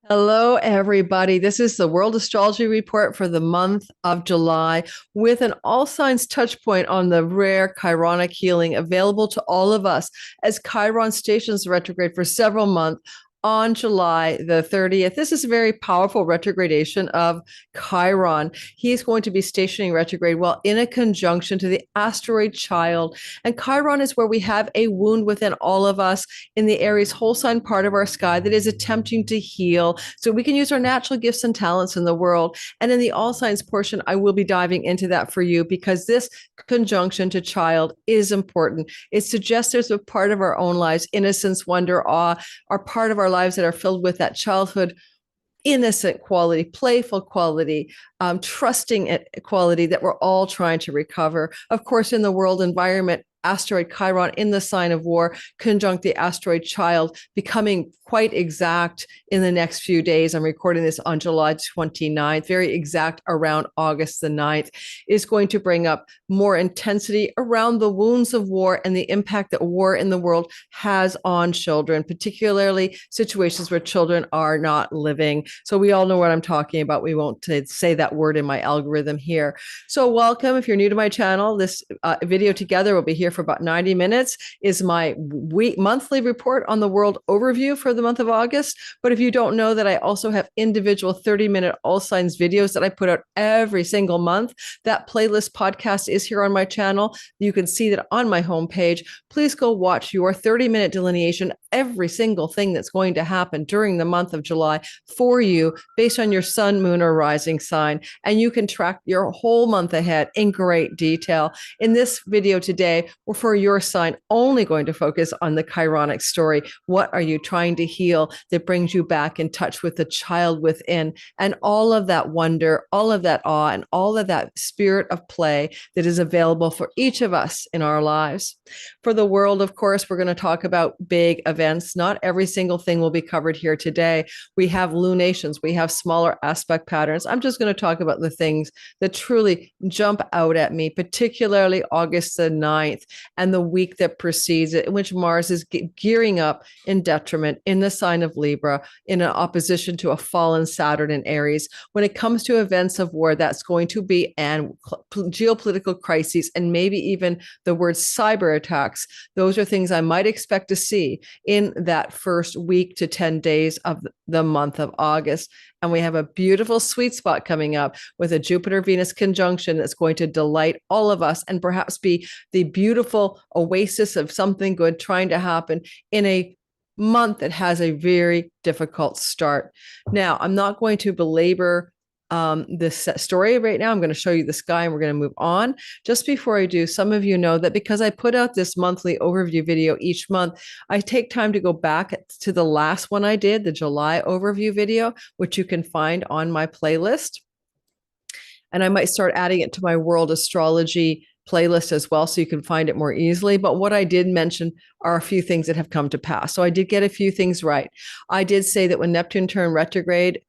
Hello, everybody. This is the World Astrology Report for the month of July with an all signs touch point on the rare Chironic healing available to all of us as Chiron stations retrograde for several months on July the 30th. This is a very powerful retrogradation of Chiron. He's going to be stationing retrograde while in a conjunction to the asteroid Child. And Chiron is where we have a wound within all of us in the Aries whole sign part of our sky that is attempting to heal. So we can use our natural gifts and talents in the world. And in the all signs portion, I will be diving into that for you because this conjunction to Child is important. It suggests there's a part of our own lives, innocence, wonder, awe, are part of our lives that are filled with that childhood innocent quality, playful quality, trusting quality that we're all trying to recover. Of course, in the world environment, asteroid Chiron in the sign of war, conjunct the asteroid Child, becoming quite exact in the next few days. I'm recording this on July 29th, very exact around August the 9th, is going to bring up more intensity around the wounds of war and the impact that war in the world has on children, particularly situations where children are not living. So we all know what I'm talking about. We won't say that word in my algorithm here. So welcome. If you're new to my channel, this video together will be here for about 90 minutes, is my monthly report on the world overview for the month of August. But if you don't know that I also have individual 30-minute all signs videos that I put out every single month, that playlist podcast is here on my channel. You can see that on my homepage. Please go watch your 30-minute delineation, every single thing that's going to happen during the month of July for you based on your sun, moon, or rising sign. And you can track your whole month ahead in great detail. In this video today, we're for your sign only going to focus on the Chironic story. What are you trying to heal that brings you back in touch with the child within and all of that wonder, all of that awe, and all of that spirit of play that is available for each of us in our lives. For the world, of course, we're going to talk about big events. Not every single thing will be covered here today. We have lunations, we have smaller aspect patterns. I'm just going to talk about the things that truly jump out at me, particularly August the 9th and the week that precedes it, in which Mars is gearing up in detriment in the sign of Libra, in an opposition to a fallen Saturn in Aries. When it comes to events of war, that's going to be and geopolitical crises and maybe even the word cyber attacks. Those are things I might expect to see in that first week to 10 days of the month of August. And we have a beautiful sweet spot coming up with a Jupiter-Venus conjunction that's going to delight all of us and perhaps be the beautiful oasis of something good trying to happen in a month that has a very difficult start. Now, I'm not going to belabor this story right now. I'm going to show you the sky and we're going to move on. Just before I do, some of you know that because I put out this monthly overview video each month, I take time to go back to the last one I did, the July overview video, which you can find on my playlist. And I might start adding it to my world astrology playlist as well, so you can find it more easily. But what I did mention are a few things that have come to pass. So I did get a few things right. I did say that when Neptune turned retrograde,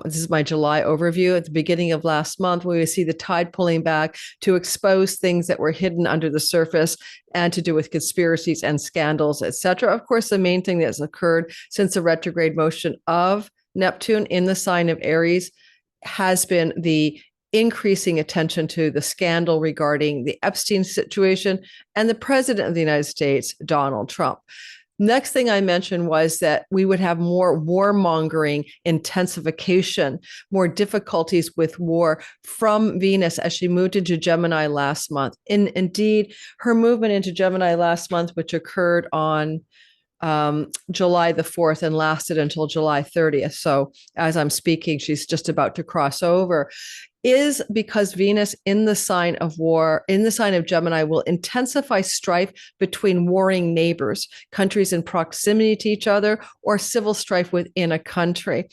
this is my July overview at the beginning of last month, we would see the tide pulling back to expose things that were hidden under the surface and to do with conspiracies and scandals, etc. Of course, the main thing that has occurred since the retrograde motion of Neptune in the sign of Aries has been the increasing attention to the scandal regarding the Epstein situation and the president of the United States, Donald Trump. Next thing I mentioned was that we would have more warmongering, intensification, more difficulties with war from Venus as she moved into Gemini last month. Indeed, her movement into Gemini last month, which occurred on July the 4th and lasted until July 30th. So as I'm speaking, she's just about to cross over, is because Venus in the sign of war, in the sign of Gemini, will intensify strife between warring neighbors, countries in proximity to each other, or civil strife within a country.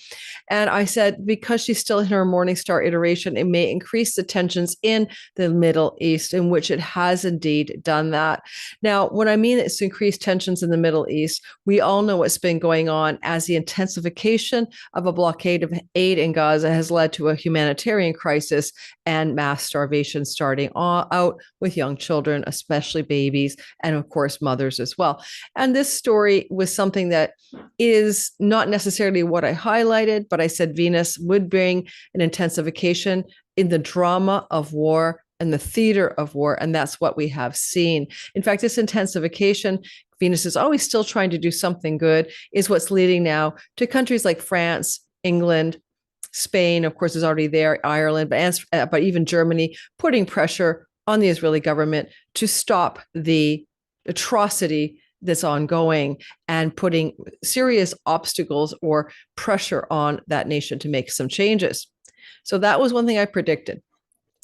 And I said, because she's still in her morning star iteration, it may increase the tensions in the Middle East, in which it has indeed done that. Now, when I mean it's increased tensions in the Middle East, we all know what's been going on as the intensification of a blockade of aid in Gaza has led to a humanitarian crisis crisis and mass starvation starting out with young children, especially babies, and of course, mothers as well. And this story was something that is not necessarily what I highlighted, but I said Venus would bring an intensification in the drama of war and the theater of war. And that's what we have seen. In fact, this intensification, Venus is always still trying to do something good, is what's leading now to countries like France, England, Spain, of course, is already there, Ireland, but even Germany, putting pressure on the Israeli government to stop the atrocity that's ongoing and putting serious obstacles or pressure on that nation to make some changes. So that was one thing I predicted.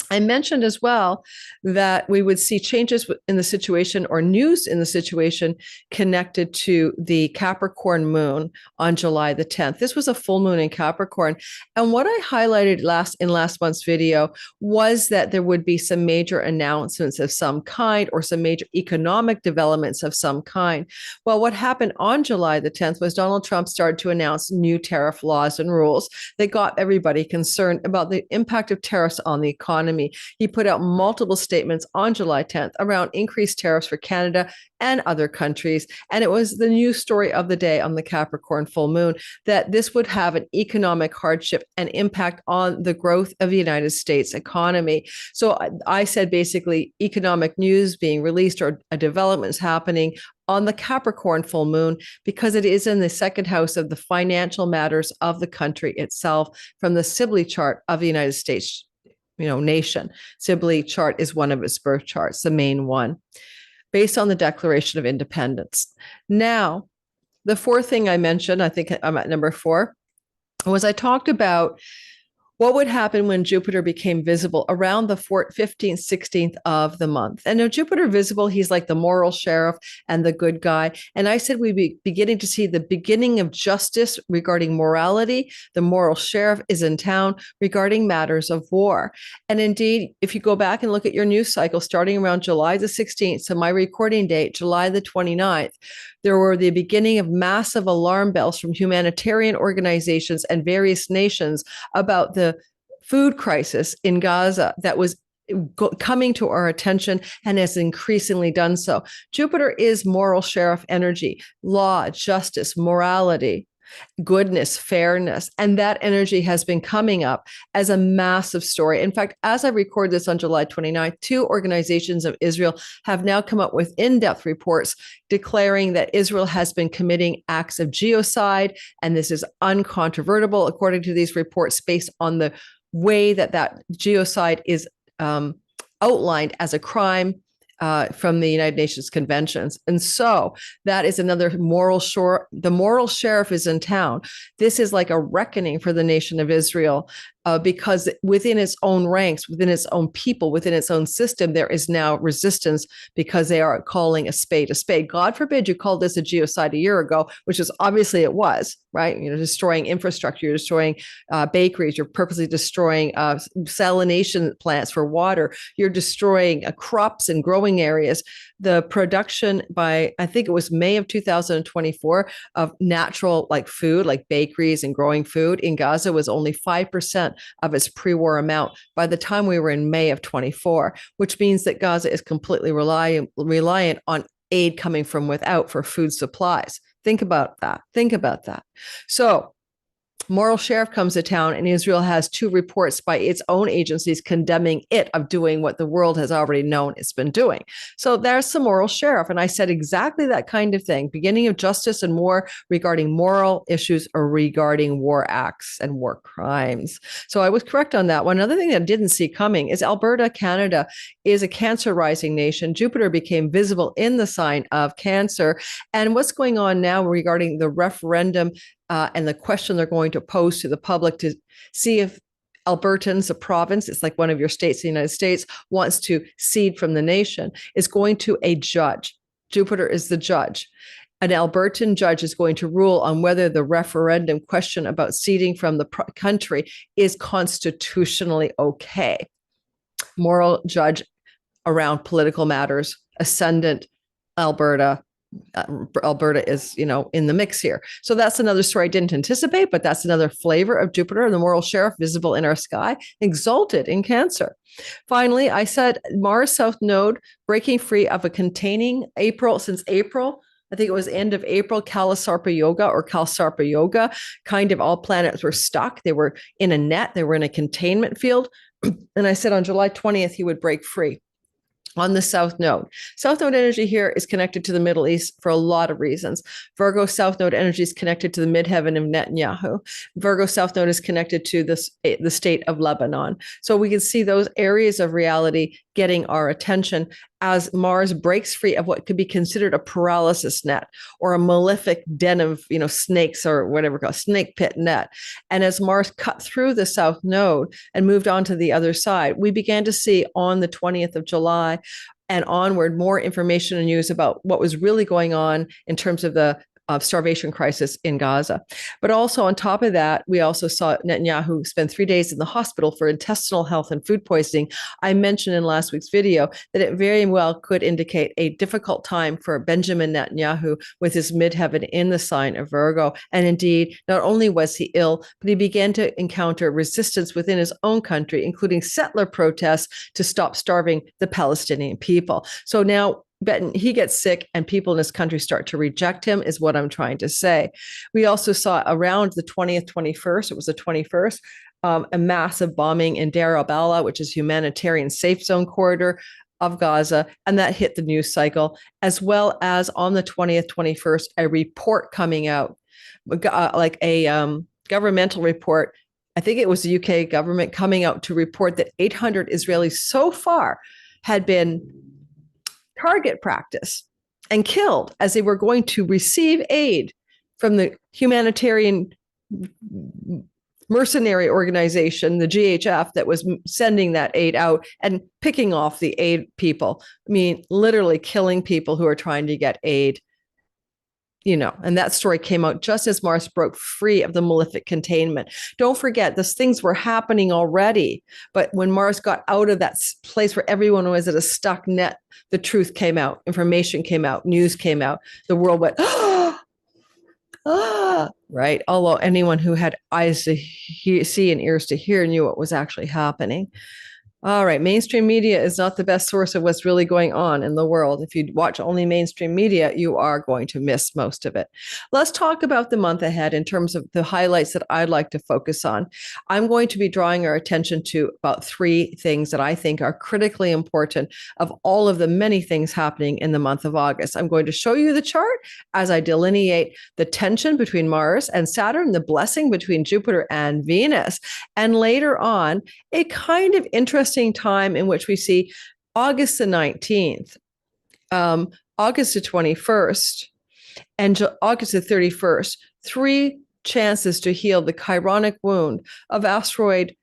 I mentioned as well that we would see changes in the situation or news in the situation connected to the Capricorn moon on July the 10th. This was a full moon in Capricorn. And what I highlighted in last month's video was that there would be some major announcements of some kind or some major economic developments of some kind. Well, what happened on July the 10th was Donald Trump started to announce new tariff laws and rules that got everybody concerned about the impact of tariffs on the economy. He put out multiple statements on July 10th around increased tariffs for Canada and other countries. And it was the news story of the day on the Capricorn full moon that this would have an economic hardship and impact on the growth of the United States economy. So I said basically economic news being released or a development is happening on the Capricorn full moon because it is in the second house of the financial matters of the country itself from the Sibley chart of the United States nation. Sibley chart is one of its birth charts, the main one, based on the Declaration of Independence. Now, the fourth thing I mentioned, I think I'm at number 4, was I talked about what would happen when Jupiter became visible around the 15th, 16th of the month. And now Jupiter visible, he's like the moral sheriff and the good guy. And I said we'd be beginning to see the beginning of justice regarding morality. The moral sheriff is in town regarding matters of war. And indeed, if you go back and look at your news cycle, starting around July the 16th, so my recording date, July the 29th, there were the beginning of massive alarm bells from humanitarian organizations and various nations about the food crisis in Gaza that was coming to our attention and has increasingly done so. Jupiter is moral sheriff energy, law, justice, morality, goodness, fairness. And that energy has been coming up as a massive story. In fact, as I record this on July 29th, 2 organizations of Israel have now come up with in-depth reports declaring that Israel has been committing acts of genocide. And this is uncontrovertible, according to these reports, based on the way that genocide is outlined as a crime from the United Nations conventions. And so that is another moral the moral sheriff is in town. This is like a reckoning for the nation of Israel because within its own ranks, within its own people, within its own system, there is now resistance because they are calling a spade a spade. God forbid you called this a genocide a year ago, which is obviously it was, right? Destroying infrastructure, you're destroying bakeries, you're purposely destroying salination plants for water, you're destroying crops and growing areas. The production by, I think it was May of 2024 of natural food, like bakeries and growing food in Gaza was only 5% of its pre-war amount by the time we were in May of 24, which means that Gaza is completely reliant on aid coming from without for food supplies. Think about that. Think about that. So moral sheriff comes to town and Israel has 2 reports by its own agencies condemning it of doing what the world has already known it's been doing. So there's some moral sheriff. And I said exactly that kind of thing, beginning of justice and war regarding moral issues or regarding war acts and war crimes. So I was correct on that one. Another thing that I didn't see coming is Alberta, Canada is a Cancer rising nation. Jupiter became visible in the sign of Cancer. And what's going on now regarding the referendum and the question they're going to pose to the public to see if Albertans, a province, it's like one of your states in the United States, wants to cede from the nation, is going to a judge. Jupiter is the judge. An Albertan judge is going to rule on whether the referendum question about ceding from the country is constitutionally okay. Moral judge around political matters, ascendant Alberta, Alberta is, in the mix here. So that's another story I didn't anticipate, but that's another flavor of Jupiter, the moral sheriff, visible in our sky, exalted in Cancer. Finally, I said Mars South Node breaking free of a containing since April. I think it was end of April, Kalasarpa Yoga, kind of all planets were stuck. They were in a net. They were in a containment field. And I said on July 20th, he would break free on the South Node. South Node energy here is connected to the Middle East for a lot of reasons. Virgo South Node energy is connected to the midheaven of Netanyahu. Virgo South Node is connected to the state of Lebanon. So we can see those areas of reality getting our attention as Mars breaks free of what could be considered a paralysis net or a malefic den of snakes or whatever called snake pit net. And as Mars cut through the South Node and moved on to the other side, we began to see on the 20th of July and onward more information and news about what was really going on in terms of the starvation crisis in Gaza. But also on top of that, we also saw Netanyahu spend 3 days in the hospital for intestinal health and food poisoning. I mentioned in last week's video that it very well could indicate a difficult time for Benjamin Netanyahu with his midheaven in the sign of Virgo. And indeed, not only was he ill, but he began to encounter resistance within his own country, including settler protests to stop starving the Palestinian people. So now he gets sick and people in his country start to reject him, is what I'm trying to say. We also saw around the 20th, 21st, it was the 21st, a massive bombing in Deir al-Balah, which is humanitarian safe zone corridor of Gaza, and that hit the news cycle, as well as on the 20th, 21st, a report coming out, like a governmental report. I think it was the UK government coming out to report that 800 Israelis so far had been target practice and killed as they were going to receive aid from the humanitarian mercenary organization, the GHF, that was sending that aid out and picking off the aid people. I mean, literally killing people who are trying to get aid. And that story came out just as Mars broke free of the malefic containment. Don't forget, those things were happening already. But when Mars got out of that place where everyone was at a stuck net, the truth came out, information came out, news came out. The world went, right? Although anyone who had eyes to see and ears to hear knew what was actually happening. All right. Mainstream media is not the best source of what's really going on in the world. If you watch only mainstream media, you are going to miss most of it. Let's talk about the month ahead in terms of the highlights that I'd like to focus on. I'm going to be drawing our attention to about 3 things that I think are critically important of all of the many things happening in the month of August. I'm going to show you the chart as I delineate the tension between Mars and Saturn, the blessing between Jupiter and Venus, and later on, a kind of interesting time in which we see August the 19th, August the 21st, and August the 31st, 3 chances to heal the chironic wound of asteroid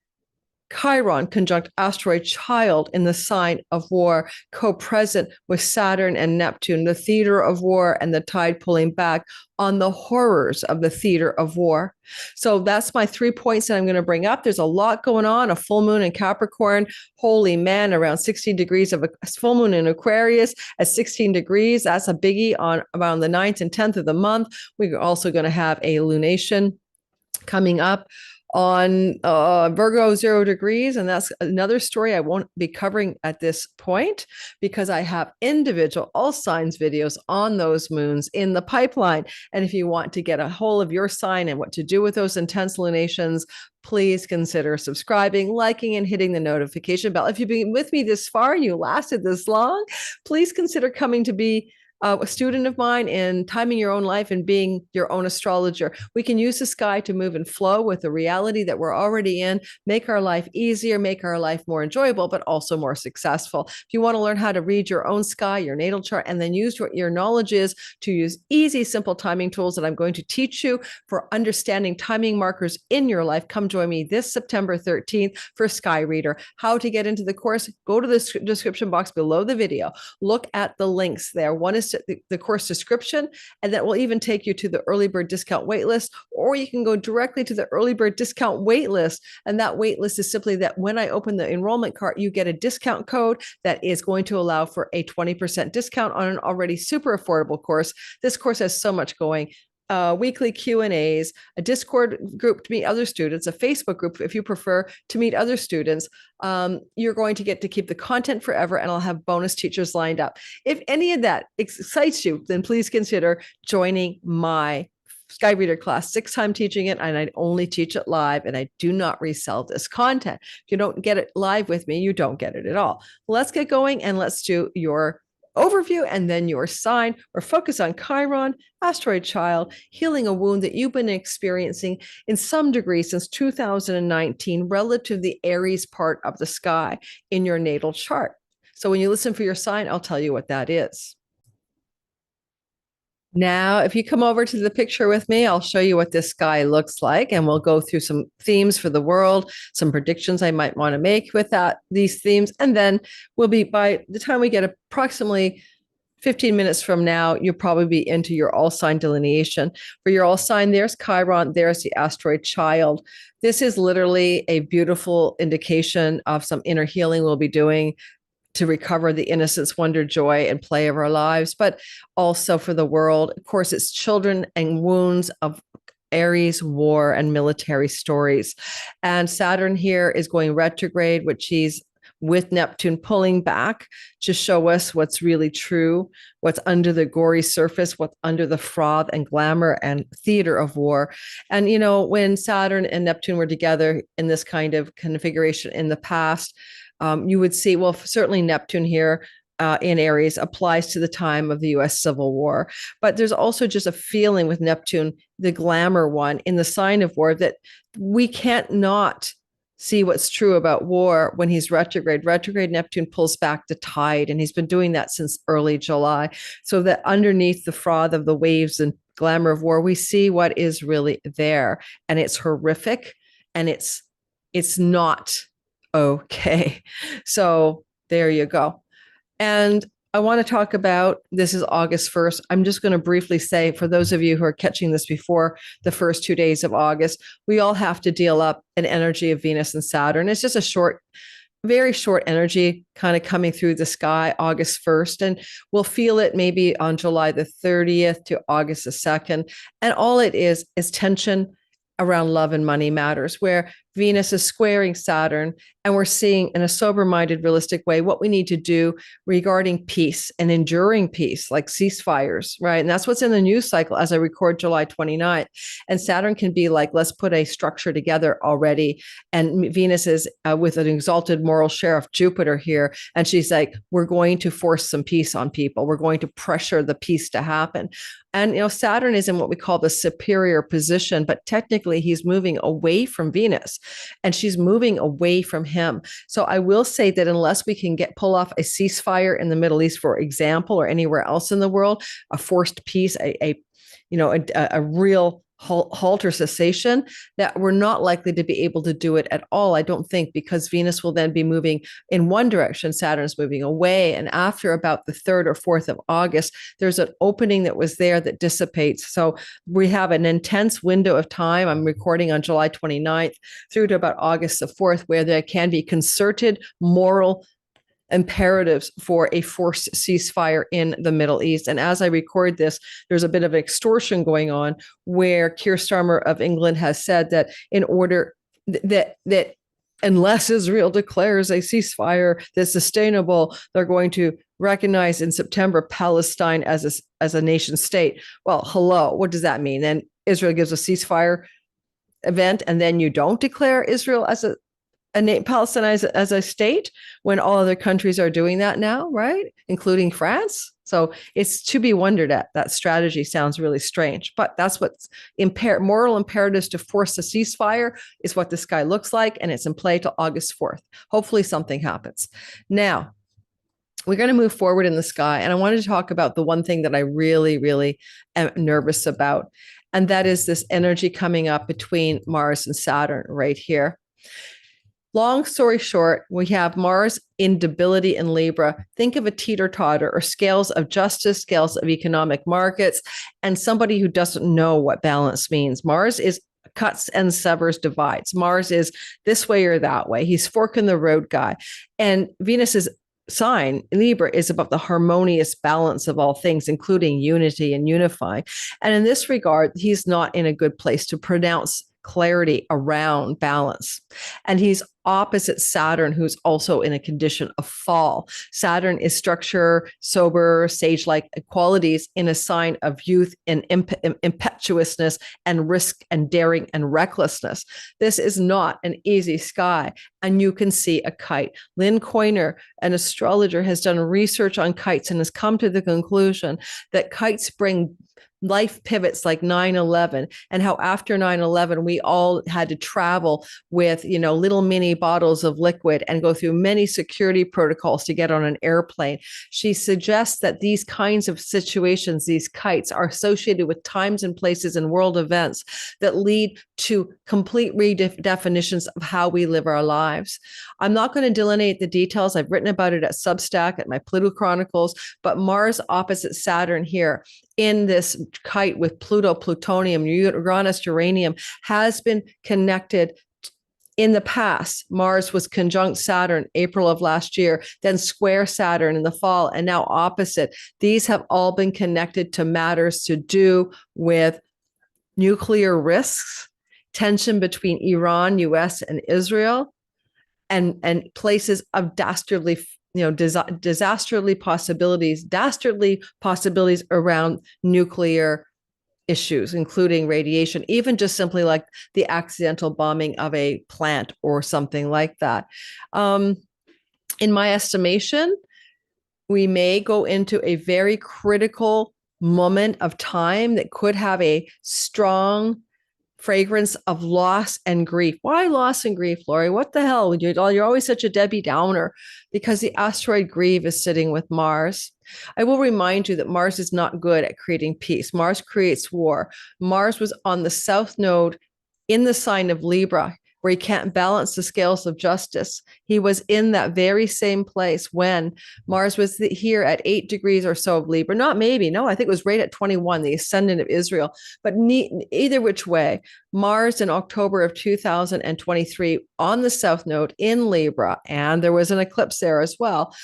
Chiron conjunct asteroid Child in the sign of war, co-present with Saturn and Neptune, the theater of war and the tide pulling back on the horrors of the theater of war. So that's my 3 points that I'm going to bring up. There's a lot going on. A full moon in Capricorn, holy man, around 16 degrees of a full moon in Aquarius at 16 degrees. That's a biggie on around the 9th and 10th of the month. We're also going to have a lunation coming up on Virgo 0 degrees. And that's another story I won't be covering at this point because I have individual all signs videos on those moons in the pipeline. And if you want to get a hold of your sign and what to do with those intense lunations, please consider subscribing, liking, and hitting the notification bell. If you've been with me this far and you lasted this long, please consider coming to be a student of mine in timing your own life and being your own astrologer. We can use the sky to move and flow with the reality that we're already in, make our life easier, make our life more enjoyable, but also more successful. If you want to learn how to read your own sky, your natal chart, and then use what your knowledge is to use easy, simple timing tools that I'm going to teach you for understanding timing markers in your life, come join me this September 13th for Sky Reader. How to get into the course, go to the description box below the video. Look at the links there. One is the course description, and that will even take you to the early bird discount waitlist, or you can go directly to the early bird discount waitlist. And that waitlist is simply that when I open the enrollment cart, you get a discount code that is going to allow for a 20% discount on an already super affordable course. This course has so much going. Weekly Q&As, a Discord group to meet other students, a Facebook group if you prefer to meet other students. You're going to get to keep the content forever, and I'll have bonus teachers lined up. If any of that excites you, then please consider joining my Sky Reader class. 6 times teaching it, and I only teach it live, and I do not resell this content. If you don't get it live with me, you don't get it at all. Let's get going, and let's do your overview and then your sign, or focus on Chiron, Asteroid Child, healing a wound that you've been experiencing in some degree since 2019 relative to the Aries part of the sky in your natal chart. So when you listen for your sign, I'll tell you what that is. Now, if you come over to the picture with me, I'll show you what this sky looks like, and we'll go through some themes for the world, some predictions I might want to make with these themes, and then we'll be, by the time we get approximately 15 minutes from now, you'll probably be into your all sign delineation. For your all sign, there's Chiron, there's the asteroid child. This is literally a beautiful indication of some inner healing we'll be doing to recover the innocence, wonder, joy, and play of our lives, but also for the world. Of course, it's children and wounds of Aries, war, and military stories. And Saturn here is going retrograde, which he's with Neptune pulling back to show us what's really true, what's under the gory surface, what's under the froth and glamour and theater of war. And, you know, when Saturn and Neptune were together in this kind of configuration in the past, you would see, well, certainly Neptune here in Aries applies to the time of the US Civil War. But there's also just a feeling with Neptune, the glamour one, in the sign of war, that we can't not see what's true about war when he's retrograde. Retrograde Neptune pulls back the tide, and he's been doing that since early July. So that underneath the froth of the waves and glamour of war, we see what is really there. And it's horrific, and it's not okay. So there you go. And I want to talk about, this is August 1st. I'm just going to briefly say, for those of you who are catching this before the first 2 days of August, we all have to deal up an energy of Venus and Saturn. It's just a short, very short energy kind of coming through the sky August 1st. And we'll feel it maybe on July the 30th to August the 2nd. And all it is tension around love and money matters, where Venus is squaring Saturn, and we're seeing in a sober-minded, realistic way what we need to do regarding peace and enduring peace, like ceasefires, right? And that's what's in the news cycle as I record July 29th. And Saturn can be like, let's put a structure together already. And Venus is with an exalted moral sheriff, Jupiter here. And she's like, we're going to force some peace on people. We're going to pressure the peace to happen. And, you know, Saturn is in what we call the superior position, but technically he's moving away from Venus, and she's moving away from him. So I will say that unless we can pull off a ceasefire in the Middle East, for example, or anywhere else in the world, a forced peace, a real halt or cessation, that we're not likely to be able to do it at all, I don't think, because Venus will then be moving in one direction, Saturn's moving away. And after about the 3rd or 4th of August, there's an opening that was there that dissipates. So we have an intense window of time. I'm recording on July 29th through to about August the 4th, where there can be concerted moral imperatives for a forced ceasefire in the Middle East. And as I record this, there's a bit of extortion going on, where Keir Starmer of England has said that in order that unless Israel declares a ceasefire that's sustainable, they're going to recognize in September Palestine as a nation state. Well, hello, what does that mean? Then Israel gives a ceasefire event, and then you don't declare Israel as Palestine as a state, when all other countries are doing that now, right? Including France. So it's to be wondered at. That strategy sounds really strange, but that's what's moral imperatives to force a ceasefire is what this guy looks like, and it's in play till August 4th. Hopefully something happens. Now, we're going to move forward in the sky, and I wanted to talk about the one thing that I really, really am nervous about, and that is this energy coming up between Mars and Saturn right here. Long story short, we have Mars in debility in Libra. Think of a teeter-totter or scales of justice, scales of economic markets, and somebody who doesn't know what balance means. Mars is cuts and severs, divides. Mars is this way or that way. He's fork in the road guy. And Venus's sign, Libra, is about the harmonious balance of all things, including unity and unifying. And in this regard, he's not in a good place to pronounce clarity around balance. And he's opposite Saturn, who's also in a condition of fall. Saturn is structure, sober, sage-like qualities in a sign of youth and impetuousness and risk and daring and recklessness. This is not an easy sky, and you can see a kite. Lynn Coiner, an astrologer, has done research on kites and has come to the conclusion that kites bring life pivots like 9/11, and how after 9/11 we all had to travel with little mini bottles of liquid and go through many security protocols to get on an airplane. She suggests that these kinds of situations, these kites, are associated with times and places and world events that lead to complete redefinitions of how we live our lives. I'm not going to delineate the details. I've written about it at Substack, at my Pluto Chronicles, but Mars opposite Saturn here in this kite with Pluto, plutonium, Uranus, uranium has been connected. In the past, Mars was conjunct Saturn, April of last year, then square Saturn in the fall, and now opposite. These have all been connected to matters to do with nuclear risks, tension between Iran, US, and Israel, and places of dastardly possibilities around nuclear issues, including radiation, even just simply like the accidental bombing of a plant or something like that. In my estimation, we may go into a very critical moment of time that could have a strong fragrance of loss and grief. Why loss and grief, Lori? What the hell? You're always such a Debbie Downer. Because the asteroid Grieve is sitting with Mars. I will remind you that Mars is not good at creating peace. Mars creates war. Mars was on the south node in the sign of Libra, where he can't balance the scales of justice. He was in that very same place when Mars was here at 8 degrees or so of Libra. Not maybe, no, I think it was right at 21, the ascendant of Israel. But either which way, Mars in October of 2023 on the south node in Libra, and there was an eclipse there as well,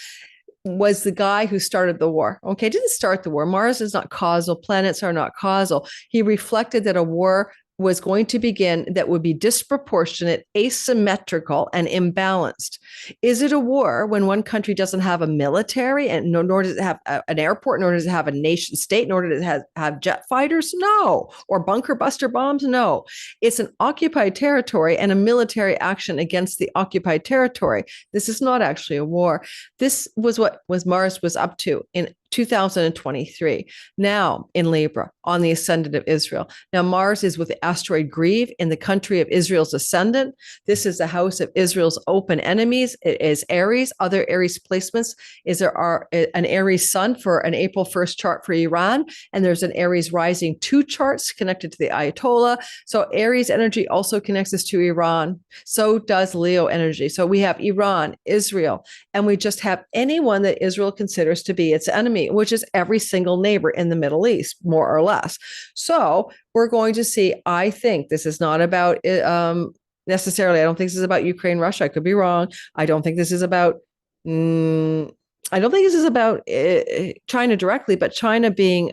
was the guy who started the war. Okay, didn't start the war. Mars is not causal. Planets are not causal. He reflected that a war was going to begin that would be disproportionate, asymmetrical, and imbalanced. Is it a war when one country doesn't have a military, and nor does it have an airport, nor does it have a nation state, nor does it have jet fighters? No. Or bunker buster bombs? No. It's an occupied territory and a military action against the occupied territory. This is not actually a war. This was what Mars was up to in 2023. Now in Libra on the ascendant of Israel. Now Mars is with the asteroid Grieve in the country of Israel's ascendant. This is the house of Israel's open enemies. It is Aries. Other Aries placements is there are an Aries sun for an April 1st chart for Iran, and there's an Aries rising 2 charts connected to the Ayatollah. So Aries energy also connects us to Iran. So does Leo energy. So we have Iran, Israel, and we just have anyone that Israel considers to be its enemy, which is every single neighbor in the Middle East, more or less. So we're going to see, I think this is not about necessarily, I don't think this is about Ukraine, Russia. I could be wrong. I don't think this is about, China directly, but China being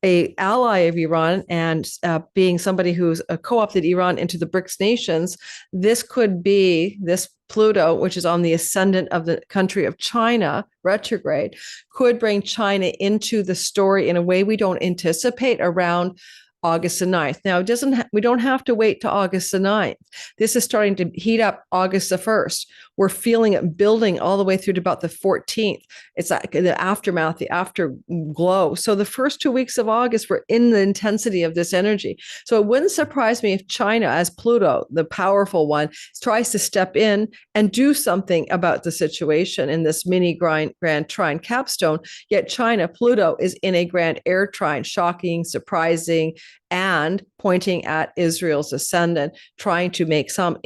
a ally of Iran and being somebody who's co-opted Iran into the BRICS nations. This could be this Pluto, which is on the ascendant of the country of China, retrograde, could bring China into the story in a way we don't anticipate around August the 9th. Now, we don't have to wait to August the 9th. This is starting to heat up August the 1st. We're feeling it building all the way through to about the 14th. It's like the aftermath, the afterglow. So the first 2 weeks of August, we're in the intensity of this energy. So it wouldn't surprise me if China, as Pluto, the powerful one, tries to step in and do something about the situation in this mini grand trine capstone. Yet China, Pluto, is in a grand air trine, shocking, surprising, and pointing at Israel's ascendant, trying to make some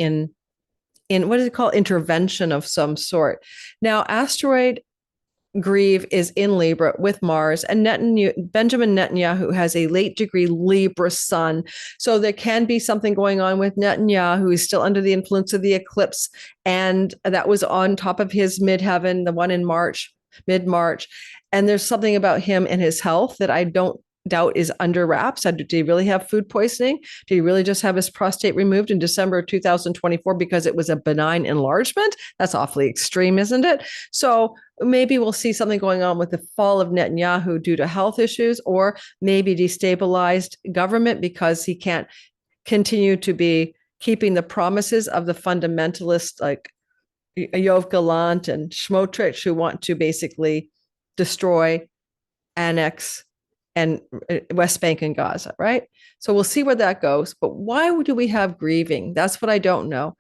in what is it called? Intervention of some sort. Now, asteroid Grieve is in Libra with Mars, and Benjamin Netanyahu has a late degree Libra sun. So there can be something going on with Netanyahu, who is still under the influence of the eclipse. And that was on top of his midheaven, the one in March, mid-March. And there's something about him and his health that I don't doubt is under wraps. Did he really have food poisoning? Did he really just have his prostate removed in December of 2024 because it was a benign enlargement? That's awfully extreme, isn't it? So maybe we'll see something going on with the fall of Netanyahu due to health issues, or maybe destabilized government because he can't continue to be keeping the promises of the fundamentalists like Yoav Gallant and Smotrich, who want to basically destroy, annex, and West Bank and Gaza, right? So we'll see where that goes. But why do we have grieving? That's what I don't know.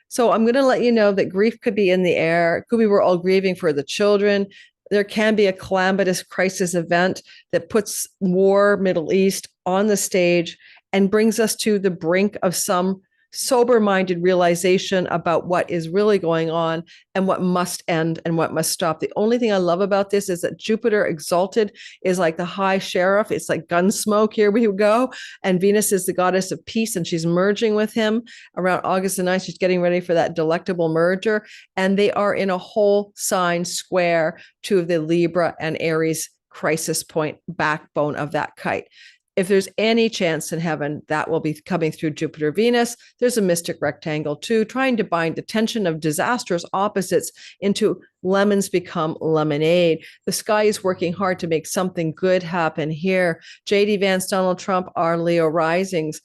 So I'm going to let you know that grief could be in the air. It could be we're all grieving for the children. There can be a calamitous crisis event that puts war, Middle East on the stage and brings us to the brink of some sober-minded realization about what is really going on and what must end and what must stop. The only thing I love about this is that Jupiter exalted is like the high sheriff. It's like Gunsmoke, here we go. And Venus is the goddess of peace, and she's merging with him around August the 9th. She's getting ready for that delectable merger. And they are in a whole sign square to the Libra and Aries crisis point backbone of that kite. If there's any chance in heaven, that will be coming through Jupiter, Venus. There's a mystic rectangle too, trying to bind the tension of disastrous opposites into lemons become lemonade. The sky is working hard to make something good happen here. J.D. Vance, Donald Trump are Leo risings.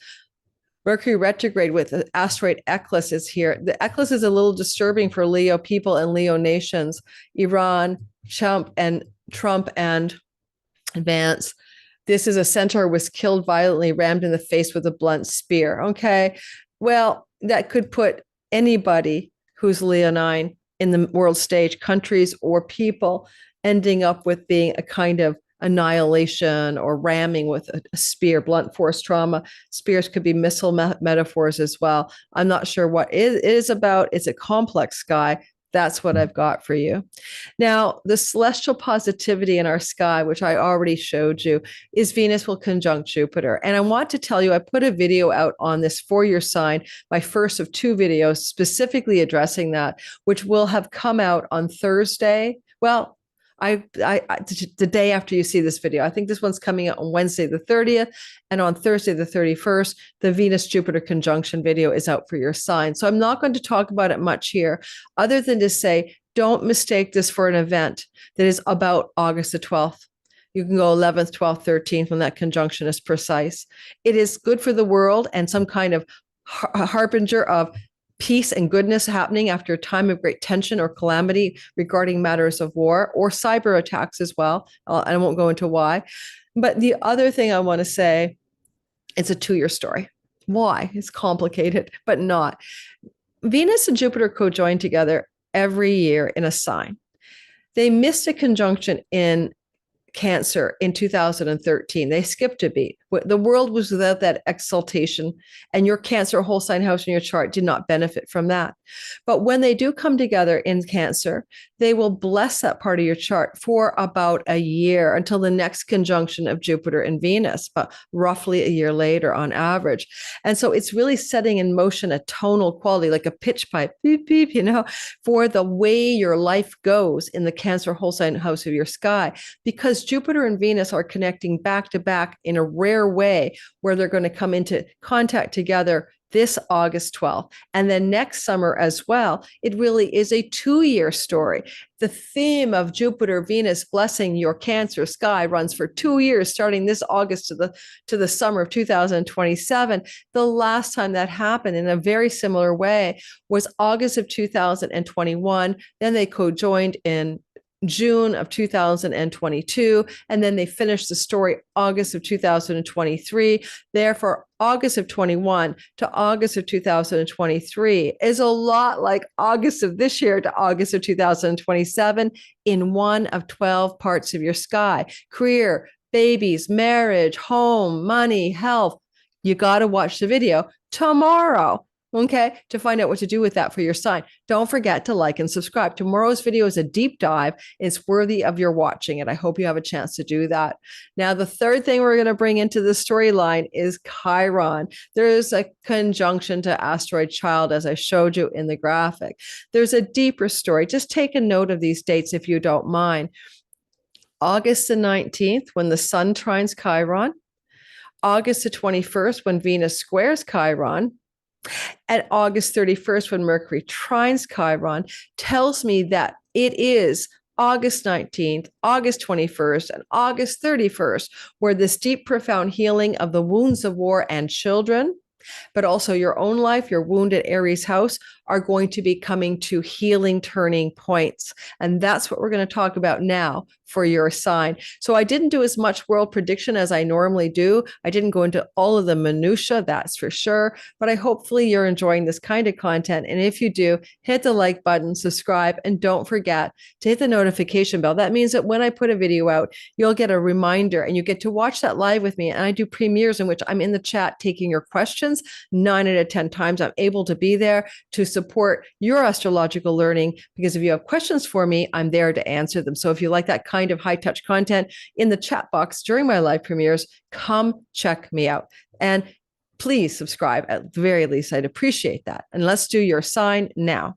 Mercury retrograde with the asteroid Eclipse is here. The Eclipse is a little disturbing for Leo people and Leo nations. Iran, Trump and Vance. This is a centaur was killed violently, rammed in the face with a blunt spear. Okay. Well, that could put anybody who's Leonine in the world stage, countries or people, ending up with being a kind of annihilation or ramming with a spear, blunt force trauma. Spears could be missile metaphors as well. I'm not sure what it is about. It's a complex sky. That's what I've got for you. Now, the celestial positivity in our sky, which I already showed you, is Venus will conjunct Jupiter. And I want to tell you, I put a video out on this for your sign, my first of 2 videos specifically addressing that, which will have come out on Thursday. Well, the day after you see this video. I think this one's coming out on Wednesday the 30th, and on Thursday the 31st, the Venus-Jupiter conjunction video is out for your sign. So I'm not going to talk about it much here, other than to say, don't mistake this for an event that is about August the 12th. You can go 11th, 12th, 13th when that conjunction is precise. It is good for the world and some kind of harbinger of peace and goodness happening after a time of great tension or calamity regarding matters of war or cyber attacks as well. I won't go into why. But the other thing I want to say, it's a 2-year story. Why? It's complicated, but not. Venus and Jupiter co-join together every year in a sign. They missed a conjunction in Cancer in 2013. They skipped a beat. The world was without that exaltation, and your Cancer whole sign house in your chart did not benefit from that. But when they do come together in Cancer, they will bless that part of your chart for about a year until the next conjunction of Jupiter and Venus, but roughly a year later on average. And so it's really setting in motion a tonal quality, like a pitch pipe, beep, beep, for the way your life goes in the Cancer whole sign house of your sky, because Jupiter and Venus are connecting back to back in a rare way where they're going to come into contact together this August 12th. And then next summer as well. It really is a 2-year story. The theme of Jupiter, Venus blessing your Cancer sky runs for 2 years, starting this August to the summer of 2027. The last time that happened in a very similar way was August of 2021. Then they co-joined in June of 2022, and then they finished the story August of 2023. Therefore, August of 21 to August of 2023 is a lot like August of this year to August of 2027 in one of 12 parts of your sky: career, babies, marriage, home, money, health. You got to watch the video tomorrow. Okay, to find out what to do with that for your sign. Don't forget to like and subscribe. Tomorrow's video is a deep dive. It's worthy of your watching it. I hope you have a chance to do that. Now, the third thing we're going to bring into the storyline is Chiron. There's a conjunction to Asteroid Child, as I showed you in the graphic. There's a deeper story. Just take a note of these dates if you don't mind. August the 19th, when the sun trines Chiron. August the 21st, when Venus squares Chiron. At August 31st, when Mercury trines Chiron, tells me that it is August 19th, August 21st, and August 31st, where this deep, profound healing of the wounds of war and children, but also your own life, your wounded Aries house, are going to be coming to healing turning points. And that's what we're going to talk about now for your sign. So I didn't do as much world prediction as I normally do. I didn't go into all of the minutia, that's for sure. But hopefully you're enjoying this kind of content. And if you do, hit the like button, subscribe, and don't forget to hit the notification bell. That means that when I put a video out, you'll get a reminder and you get to watch that live with me. And I do premieres in which I'm in the chat taking your questions. 9 out of 10 times I'm able to be there to support your astrological learning, because if you have questions for me, I'm there to answer them. So if you like that kind of high touch content in the chat box during my live premieres, come check me out. And please subscribe at the very least. I'd appreciate that. And let's do your sign now.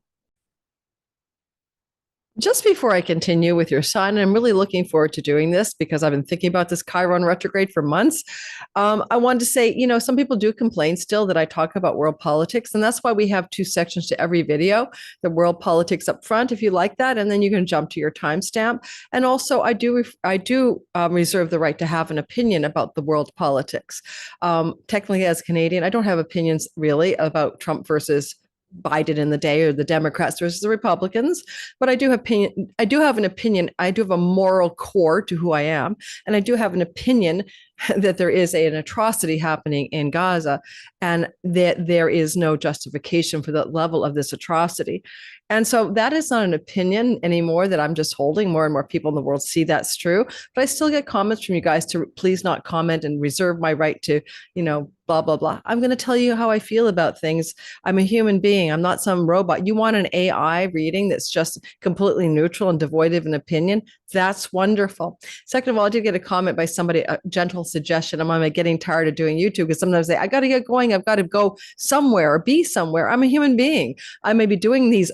Just before I continue with your sign, and I'm really looking forward to doing this because I've been thinking about this Chiron retrograde for months. I wanted to say, some people do complain still that I talk about world politics, and that's why we have 2 sections to every video. The world politics up front, if you like that, and then you can jump to your timestamp. And also, I do reserve the right to have an opinion about the world politics. Technically, as a Canadian, I don't have opinions really about Trump versus Biden in the day, or the Democrats versus the Republicans, but I do have an opinion. I do have a moral core to who I am, and I do have an opinion that there is an atrocity happening in Gaza, and that there is no justification for the level of this atrocity. And so that is not an opinion anymore that I'm just holding. More and more people in the world see that's true, but I still get comments from you guys to please not comment and reserve my right to, blah, blah, blah. I'm going to tell you how I feel about things. I'm a human being. I'm not some robot. You want an AI reading that's just completely neutral and devoid of an opinion? That's wonderful. Second of all, I did get a comment by somebody, a gentle suggestion. I'm getting tired of doing YouTube, because sometimes I got to get going. I've got to go somewhere or be somewhere. I'm a human being. I may be doing these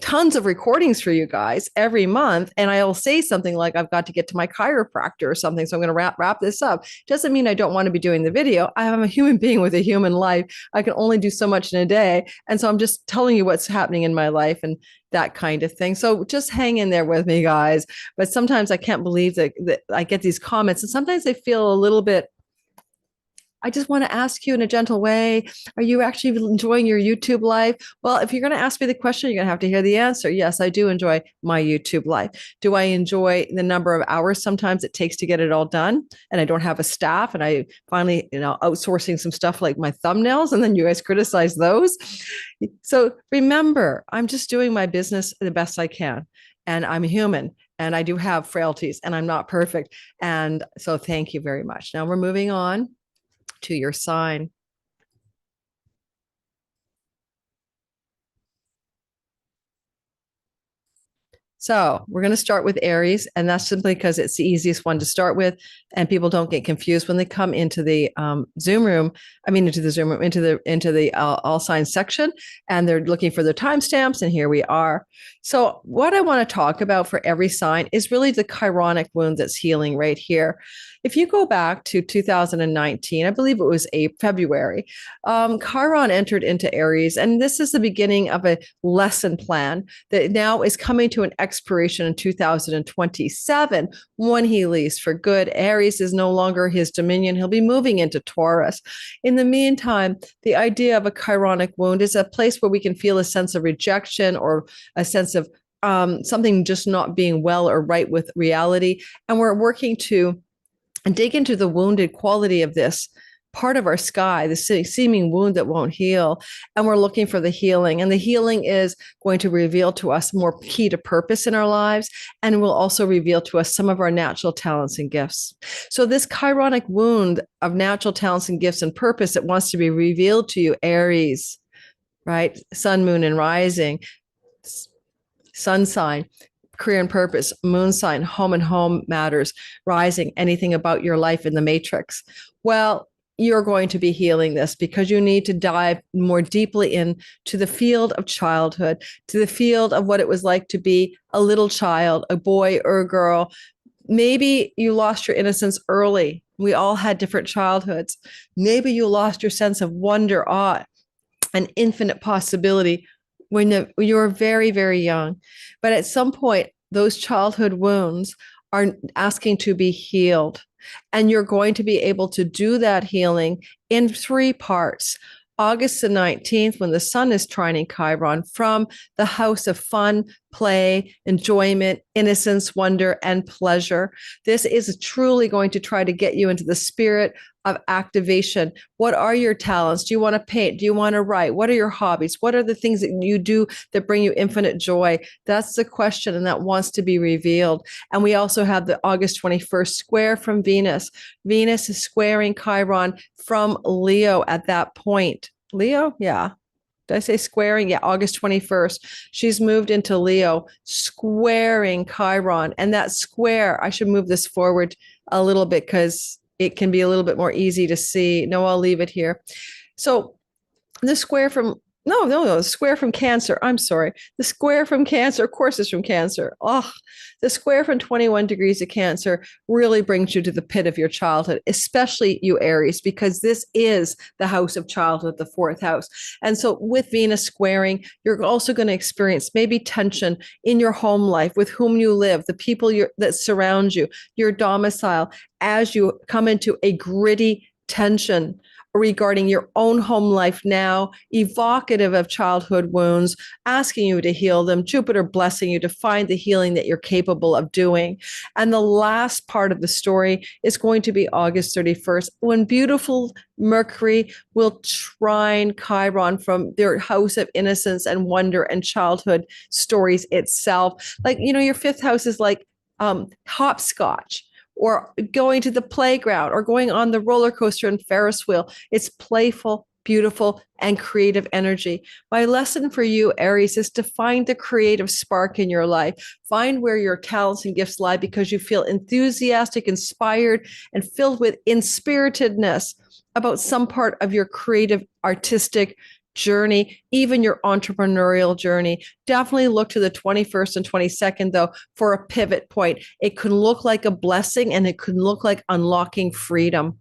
tons of recordings for you guys every month, and I'll say something like, I've got to get to my chiropractor or something, so I'm going to wrap this up. Doesn't mean I don't want to be doing the video. I am a human being with a human life. I can only do so much in a day, and so I'm just telling you what's happening in my life and that kind of thing. So just hang in there with me, guys. But sometimes I can't believe that I get these comments, and sometimes I feel a little bit, I just want to ask you in a gentle way, are you actually enjoying your YouTube life? Well, if you're going to ask me the question, you're going to have to hear the answer. Yes, I do enjoy my YouTube life. Do I enjoy the number of hours sometimes it takes to get it all done? And I don't have a staff, and I finally, outsourcing some stuff like my thumbnails, and then you guys criticize those. So remember, I'm just doing my business the best I can. And I'm human, and I do have frailties, and I'm not perfect. And so thank you very much. Now we're moving on to your sign. So we're going to start with Aries, and that's simply because it's the easiest one to start with, and people don't get confused when they come into the into the all signs section, and they're looking for the timestamps, and here we are. So what I want to talk about for every sign is really the chironic wound that's healing right here. If you go back to 2019, I believe it was February, Chiron entered into Aries, and this is the beginning of a lesson plan that now is coming to an expiration in 2027 when he leaves for good. Aries is no longer his dominion. He'll be moving into Taurus. In the meantime, the idea of a chironic wound is a place where we can feel a sense of rejection or a sense of something just not being well or right with reality. And we're working to dig into the wounded quality of this part of our sky, the seeming wound that won't heal. And we're looking for the healing. And the healing is going to reveal to us more key to purpose in our lives. And will also reveal to us some of our natural talents and gifts. So this chironic wound of natural talents and gifts and purpose that wants to be revealed to you, Aries, right? Sun, moon, and rising, sun sign, career and purpose, moon sign, home and home matters, rising, anything about your life in the matrix. Well, you're going to be healing this because you need to dive more deeply into the field of childhood, to the field of what it was like to be a little child, a boy or a girl. Maybe you lost your innocence early. We all had different childhoods. Maybe you lost your sense of wonder, awe, and infinite possibility when you were very, very young. But at some point, those childhood wounds are asking to be healed. And you're going to be able to do that healing in 3 parts. August the 19th, when the sun is trining Chiron, from the house of fun, play, enjoyment, innocence, wonder, and pleasure. This is truly going to try to get you into the spirit of activation. What are your talents? Do you want to paint? Do you want to write? What are your hobbies? What are the things that you do that bring you infinite joy? That's the question, and that wants to be revealed. And we also have the August 21st square from Venus. Venus is squaring Chiron from Leo at that point. Leo? Yeah. Did I say squaring? Yeah, August 21st. She's moved into Leo, squaring Chiron. And that square, I should move this forward a little bit because it can be a little bit more easy to see. No, I'll leave it here. So the square from, the square from Cancer. I'm sorry. The square from Cancer, of course, is from Cancer. Oh, the square from 21 degrees of Cancer really brings you to the pit of your childhood, especially you Aries, because this is the house of childhood, the 4th house. And so with Venus squaring, you're also going to experience maybe tension in your home life, with whom you live, the people that surround you, your domicile, as you come into a gritty tension regarding your own home life now, evocative of childhood wounds, asking you to heal them, Jupiter blessing you to find the healing that you're capable of doing. And the last part of the story is going to be August 31st, when beautiful Mercury will trine Chiron from their house of innocence and wonder and childhood stories itself. Like, your 5th house is like hopscotch, or going to the playground, or going on the roller coaster and Ferris wheel. It's playful, beautiful, and creative energy. My lesson for you, Aries, is to find the creative spark in your life. Find where your talents and gifts lie, because you feel enthusiastic, inspired, and filled with inspiritedness about some part of your creative, artistic journey, even your entrepreneurial journey. Definitely look to the 21st and 22nd, though, for a pivot point. It could look like a blessing, and it could look like unlocking freedom.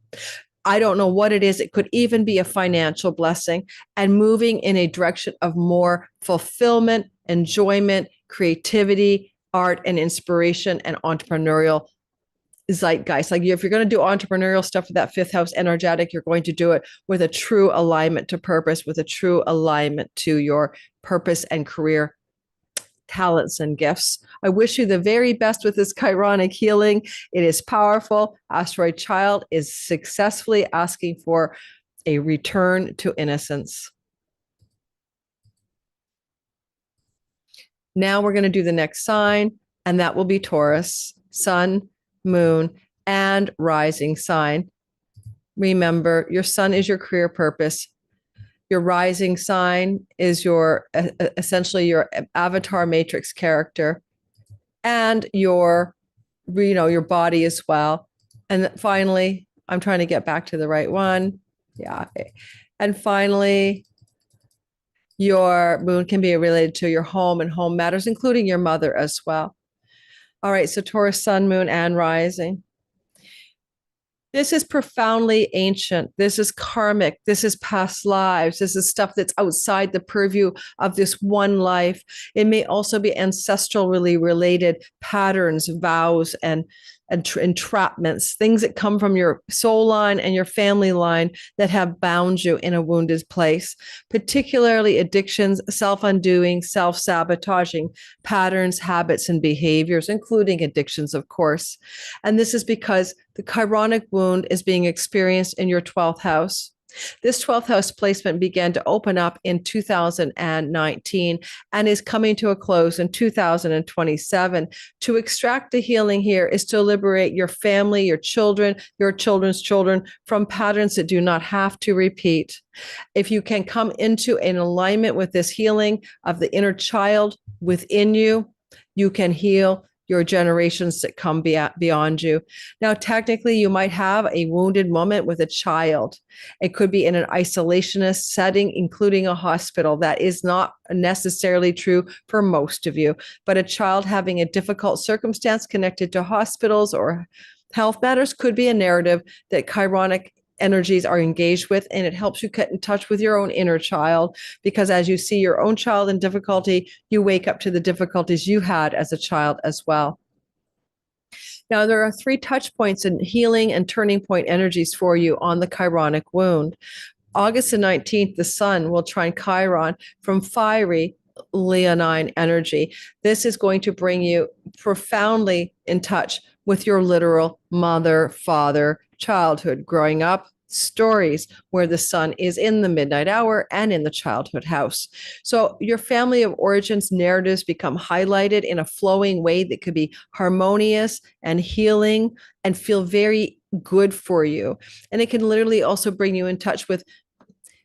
I don't know what it is. It could even be a financial blessing, and moving in a direction of more fulfillment, enjoyment, creativity, art, and inspiration, and entrepreneurial zeitgeist. Like, if you're going to do entrepreneurial stuff with that 5th house energetic, you're going to do it with a true alignment to purpose, with a true alignment to your purpose and career talents and gifts. I wish you the very best with this chironic healing. It is powerful. Asteroid Child is successfully asking for a return to innocence. Now we're going to do the next sign, and that will be Taurus, sun, moon, and rising sign. Remember, your sun is your career purpose. Your rising sign is your essentially your avatar matrix character, and your body as well. And finally, I'm trying to get back to the right one. Yeah. And finally, your moon can be related to your home and home matters, including your mother as well. All right, so Taurus, sun, moon, and rising. This is profoundly ancient. This is karmic. This is past lives. This is stuff that's outside the purview of this one life. It may also be ancestrally related patterns, vows, and entrapments, things that come from your soul line and your family line that have bound you in a wounded place, particularly addictions, self-undoing, self-sabotaging patterns, habits, and behaviors, including addictions, of course. And this is because the chironic wound is being experienced in your 12th house. This 12th house placement began to open up in 2019 and is coming to a close in 2027. To extract the healing here is to liberate your family, your children's children from patterns that do not have to repeat. If you can come into an alignment with this healing of the inner child within you, you can heal your generations that come beyond you. Now, technically, you might have a wounded moment with a child. It could be in an isolationist setting, including a hospital. That is not necessarily true for most of you, but a child having a difficult circumstance connected to hospitals or health matters could be a narrative that chironic energies are engaged with, and it helps you get in touch with your own inner child, because as you see your own child in difficulty, you wake up to the difficulties you had as a child as well. Now, there are 3 touch points in healing and turning point energies for you on the chironic wound. August the 19th, the sun will trine Chiron from fiery Leonine energy. This is going to bring you profoundly in touch with your literal mother, father, childhood, growing up, stories where the sun is in the midnight hour and in the childhood house. So your family of origins narratives become highlighted in a flowing way that could be harmonious and healing and feel very good for you. And it can literally also bring you in touch with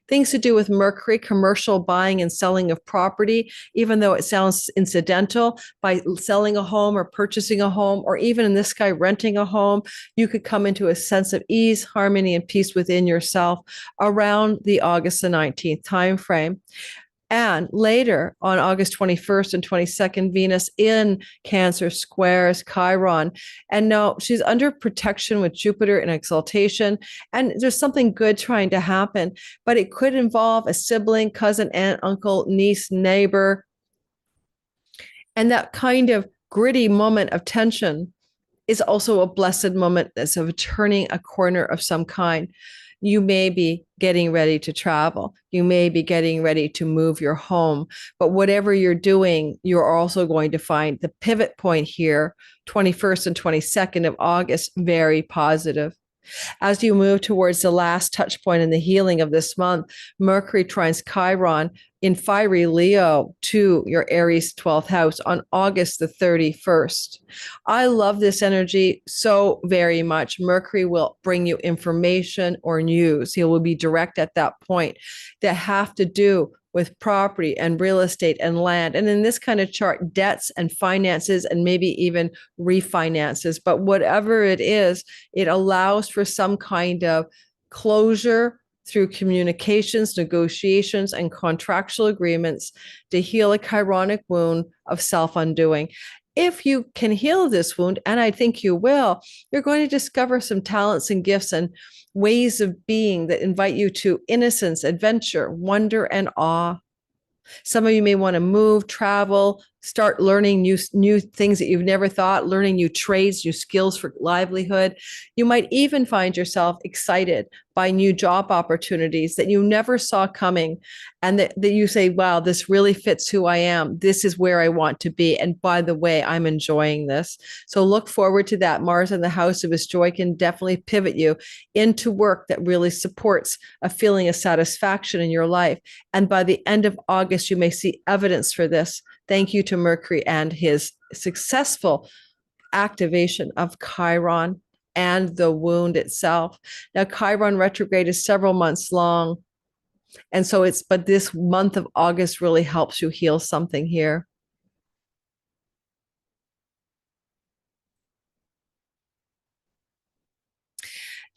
things to do with Mercury, commercial buying and selling of property, even though it sounds incidental, by selling a home or purchasing a home, or even in this guy, renting a home, you could come into a sense of ease, harmony, and peace within yourself around the August the 19th timeframe. And later on August 21st and 22nd, Venus in Cancer squares Chiron. And now she's under protection with Jupiter in exaltation. And there's something good trying to happen, but it could involve a sibling, cousin, aunt, uncle, niece, neighbor. And that kind of gritty moment of tension is also a blessed moment that's of turning a corner of some kind. You may be getting ready to travel. You may be getting ready to move your home. But whatever you're doing, you're also going to find the pivot point here, 21st and 22nd of August, very positive. As you move towards the last touch point in the healing of this month, Mercury trines Chiron in fiery Leo to your Aries 12th house on August the 31st. I love this energy so very much. Mercury will bring you information or news. He will be direct at that point that have to do with property and real estate and land. And in this kind of chart, debts and finances and maybe even refinances. But whatever it is, it allows for some kind of closure through communications, negotiations, and contractual agreements to heal a chironic wound of self-undoing. If you can heal this wound, and I think you will, you're going to discover some talents and gifts and ways of being that invite you to innocence, adventure, wonder, and awe. Some of you may want to move, travel, start learning new things that you've never thought, learning new trades, new skills for livelihood. You might even find yourself excited by new job opportunities that you never saw coming, and that you say, wow, this really fits who I am. This is where I want to be. And by the way, I'm enjoying this. So look forward to that. Mars in the house of his joy can definitely pivot you into work that really supports a feeling of satisfaction in your life. And by the end of August, you may see evidence for this. Thank you to Mercury and his successful activation of Chiron and the wound itself. Now, Chiron retrograde is several months long. And so but this month of August really helps you heal something here.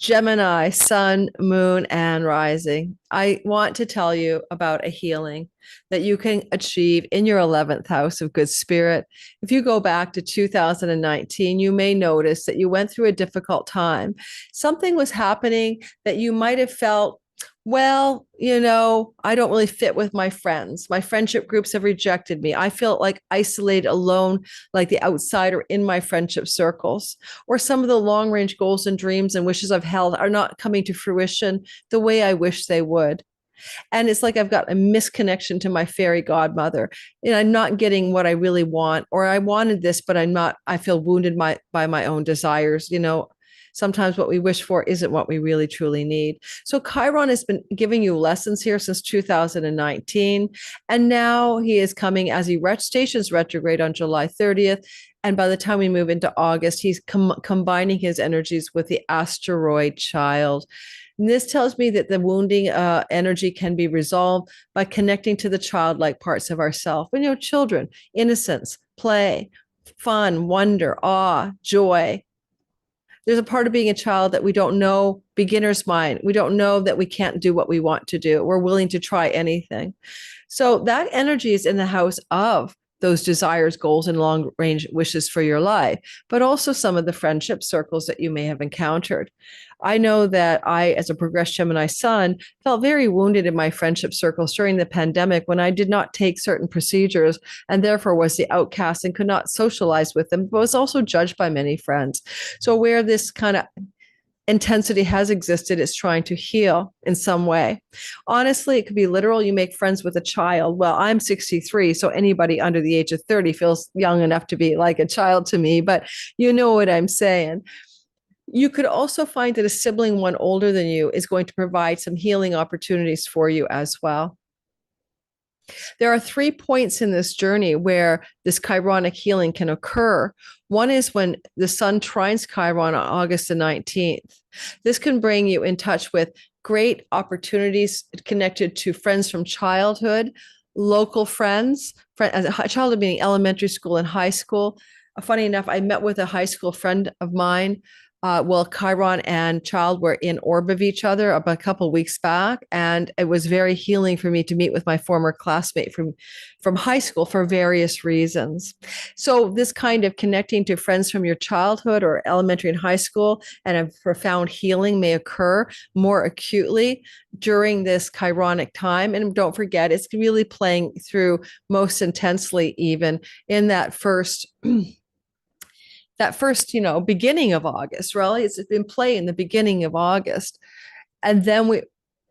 Gemini, sun, moon, and rising. I want to tell you about a healing that you can achieve in your 11th house of good spirit. If you go back to 2019, you may notice that you went through a difficult time. Something was happening that you might have felt Well, I don't really fit with my friends. My friendship groups have rejected me. I feel like isolated, alone, like the outsider in my friendship circles. Or some of the long range goals and dreams and wishes I've held are not coming to fruition the way I wish they would. And it's like I've got a misconnection to my fairy godmother, and I'm not getting what I really want, or I wanted this, but I feel wounded by my own desires. Sometimes what we wish for isn't what we really truly need. So Chiron has been giving you lessons here since 2019. And now he is coming as he stations retrograde on July 30th. And by the time we move into August, he's combining his energies with the asteroid child. And this tells me that the wounding energy can be resolved by connecting to the childlike parts of ourselves. Children, innocence, play, fun, wonder, awe, joy. There's a part of being a child that we don't know, beginner's mind. We don't know that we can't do what we want to do. We're willing to try anything. So that energy is in the house of those desires, goals, and long range wishes for your life, but also some of the friendship circles that you may have encountered. I know that I, as a progressed Gemini sun, felt very wounded in my friendship circles during the pandemic when I did not take certain procedures and therefore was the outcast and could not socialize with them, but was also judged by many friends. So, where this kind of intensity has existed, it's trying to heal in some way. Honestly, it could be literal. You make friends with a child. Well, I'm 63, so anybody under the age of 30 feels young enough to be like a child to me, but you know what I'm saying. You could also find that a sibling, one older than you, is going to provide some healing opportunities for you as well. There are 3 points in this journey where this chironic healing can occur. One is when the sun trines Chiron on August the 19th. This can bring you in touch with great opportunities connected to friends from childhood, local friends, as a childhood meaning elementary school and high school. Funny enough, I met with a high school friend of mine. Chiron and child were in orb of each other about a couple of weeks back, and it was very healing for me to meet with my former classmate from high school for various reasons. So this kind of connecting to friends from your childhood or elementary and high school and a profound healing may occur more acutely during this chironic time. And don't forget, it's really playing through most intensely even in that first beginning of August, really. It's been playing in the beginning of August. And then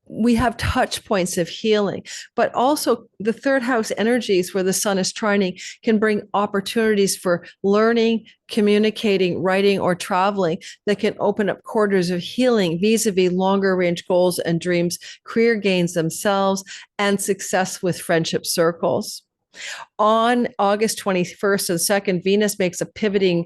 we have touch points of healing, but also the third house energies where the sun is trining can bring opportunities for learning, communicating, writing, or traveling that can open up quarters of healing vis-a-vis longer range goals and dreams, career gains themselves, and success with friendship circles. On August 21st and 2nd, Venus makes a pivoting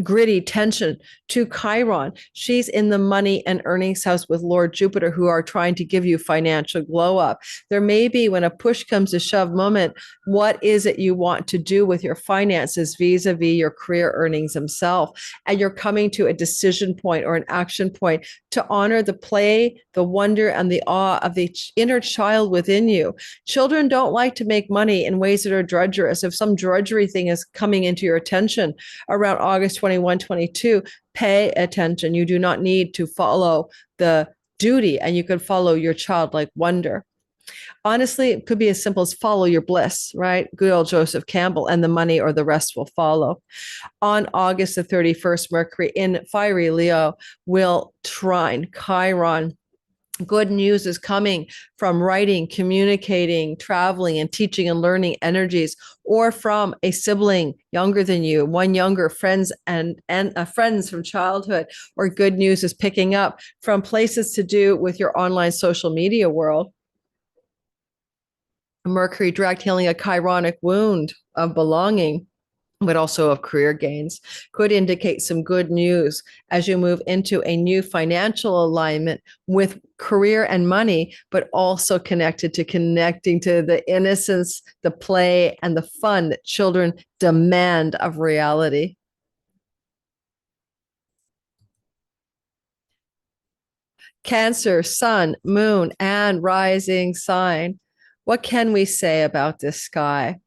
gritty tension to Chiron. She's in the money and earnings house with Lord Jupiter, who are trying to give you financial glow up. There may be, when a push comes to shove moment, what is it you want to do with your finances vis-a-vis your career earnings themselves? And you're coming to a decision point or an action point to honor the play, the wonder, and the awe of the inner child within you. Children don't like to make money in ways that are drudgerous. If some drudgery thing is coming into your attention around August 21, 22, pay attention. You do not need to follow the duty, and you can follow your childlike wonder. Honestly, it could be as simple as follow your bliss, right? Good old Joseph Campbell, and the money or the rest will follow. On August the 31st, Mercury in fiery Leo will trine Chiron. Good news is coming from writing, communicating, traveling, and teaching and learning energies, or from a sibling younger than you, one younger, friends and friends from childhood. Or good news is picking up from places to do with your online social media world. Mercury direct healing a chironic wound of belonging, but also of career gains, could indicate some good news as you move into a new financial alignment with career and money, but also connecting to the innocence, the play, and the fun that children demand of reality. Cancer, sun, moon, and rising sign. What can we say about this sky?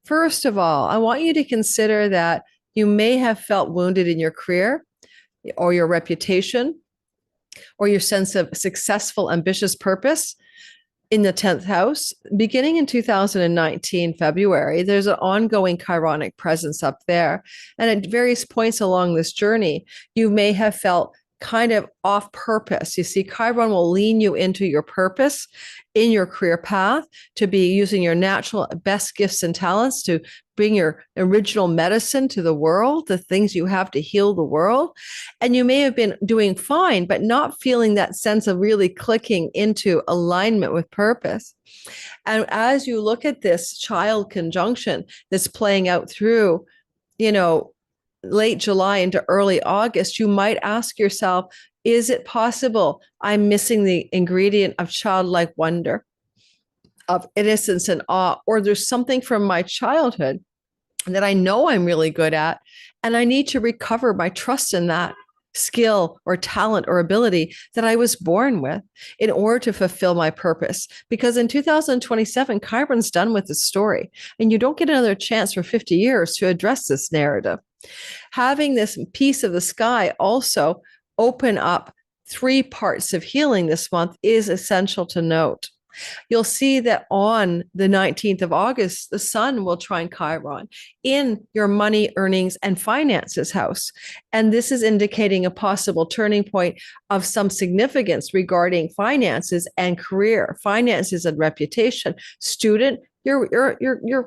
First of all, I want you to consider that you may have felt wounded in your career or your reputation. or your sense of successful, ambitious purpose in the 10th house. Beginning in 2019, February, there's an ongoing Chironic presence up there. And at various points along this journey, you may have felt kind of off purpose. You see, Chiron will lean you into your purpose in your career path, to be using your natural best gifts and talents to bring your original medicine to the world, the things you have to heal the world. And you may have been doing fine, but not feeling that sense of really clicking into alignment with purpose. And as you look at this child conjunction that's playing out through, late July into early August, you might ask yourself, is it possible I'm missing the ingredient of childlike wonder, of innocence and awe, or there's something from my childhood that I know I'm really good at, and I need to recover my trust in that skill or talent or ability that I was born with in order to fulfill my purpose. Because in 2027, Chiron's done with the story, and you don't get another chance for 50 years to address this narrative. Having this piece of the sky also open up 3 parts of healing this month is essential to note. You'll see that on the 19th of August, the sun will trine Chiron in your money, earnings, and finances house. And this is indicating a possible turning point of some significance regarding finances and career, finances and reputation. Student, your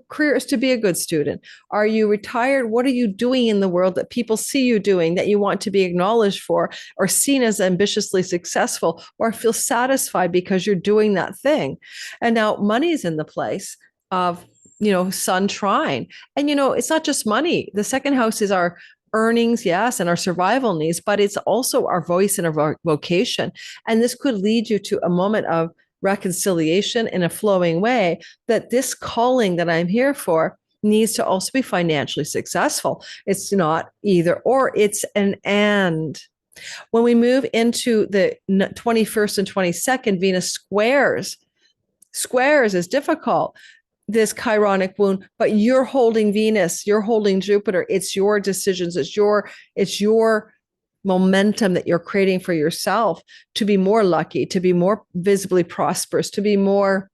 career is to be a good student. Are you retired? What are you doing in the world that people see you doing that you want to be acknowledged for, or seen as ambitiously successful, or feel satisfied because you're doing that thing? And now money is in the place of, sun trine. And, it's not just money. The second house is our earnings, yes, and our survival needs, but it's also our voice and our vocation. And this could lead you to a moment of reconciliation in a flowing way, that this calling that I'm here for needs to also be financially successful. It's not either or, it's an and. When we move into the 21st and 22nd, Venus squares is difficult, this Chironic wound, but you're holding Venus, you're holding Jupiter. It's your decisions, it's your momentum that you're creating for yourself to be more lucky, to be more visibly prosperous, to be more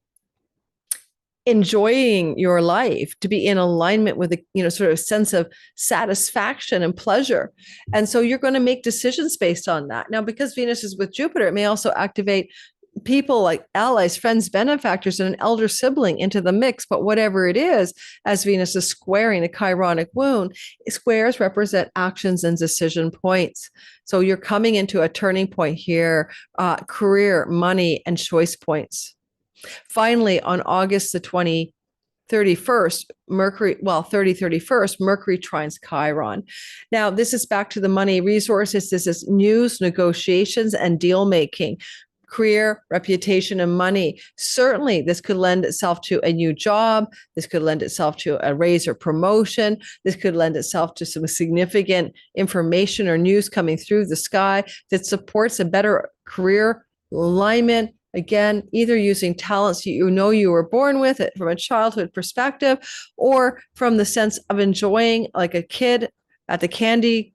enjoying your life, to be in alignment with a sort of sense of satisfaction and pleasure. And so you're going to make decisions based on that. Now, because Venus is with Jupiter, it may also activate people like allies, friends, benefactors, and an elder sibling into the mix. But whatever it is, as Venus is squaring a Chironic wound, squares represent actions and decision points. So you're coming into a turning point here, career, money, and choice points. Finally, on August the 31st, Mercury trines Chiron. Now, this is back to the money resources. This is news, negotiations, and deal making. Career, reputation, and money. Certainly, this could lend itself to a new job. This could lend itself to a raise or promotion. This could lend itself to some significant information or news coming through the sky that supports a better career alignment. Again, either using talents you were born with it from a childhood perspective, or from the sense of enjoying, like a kid at the candy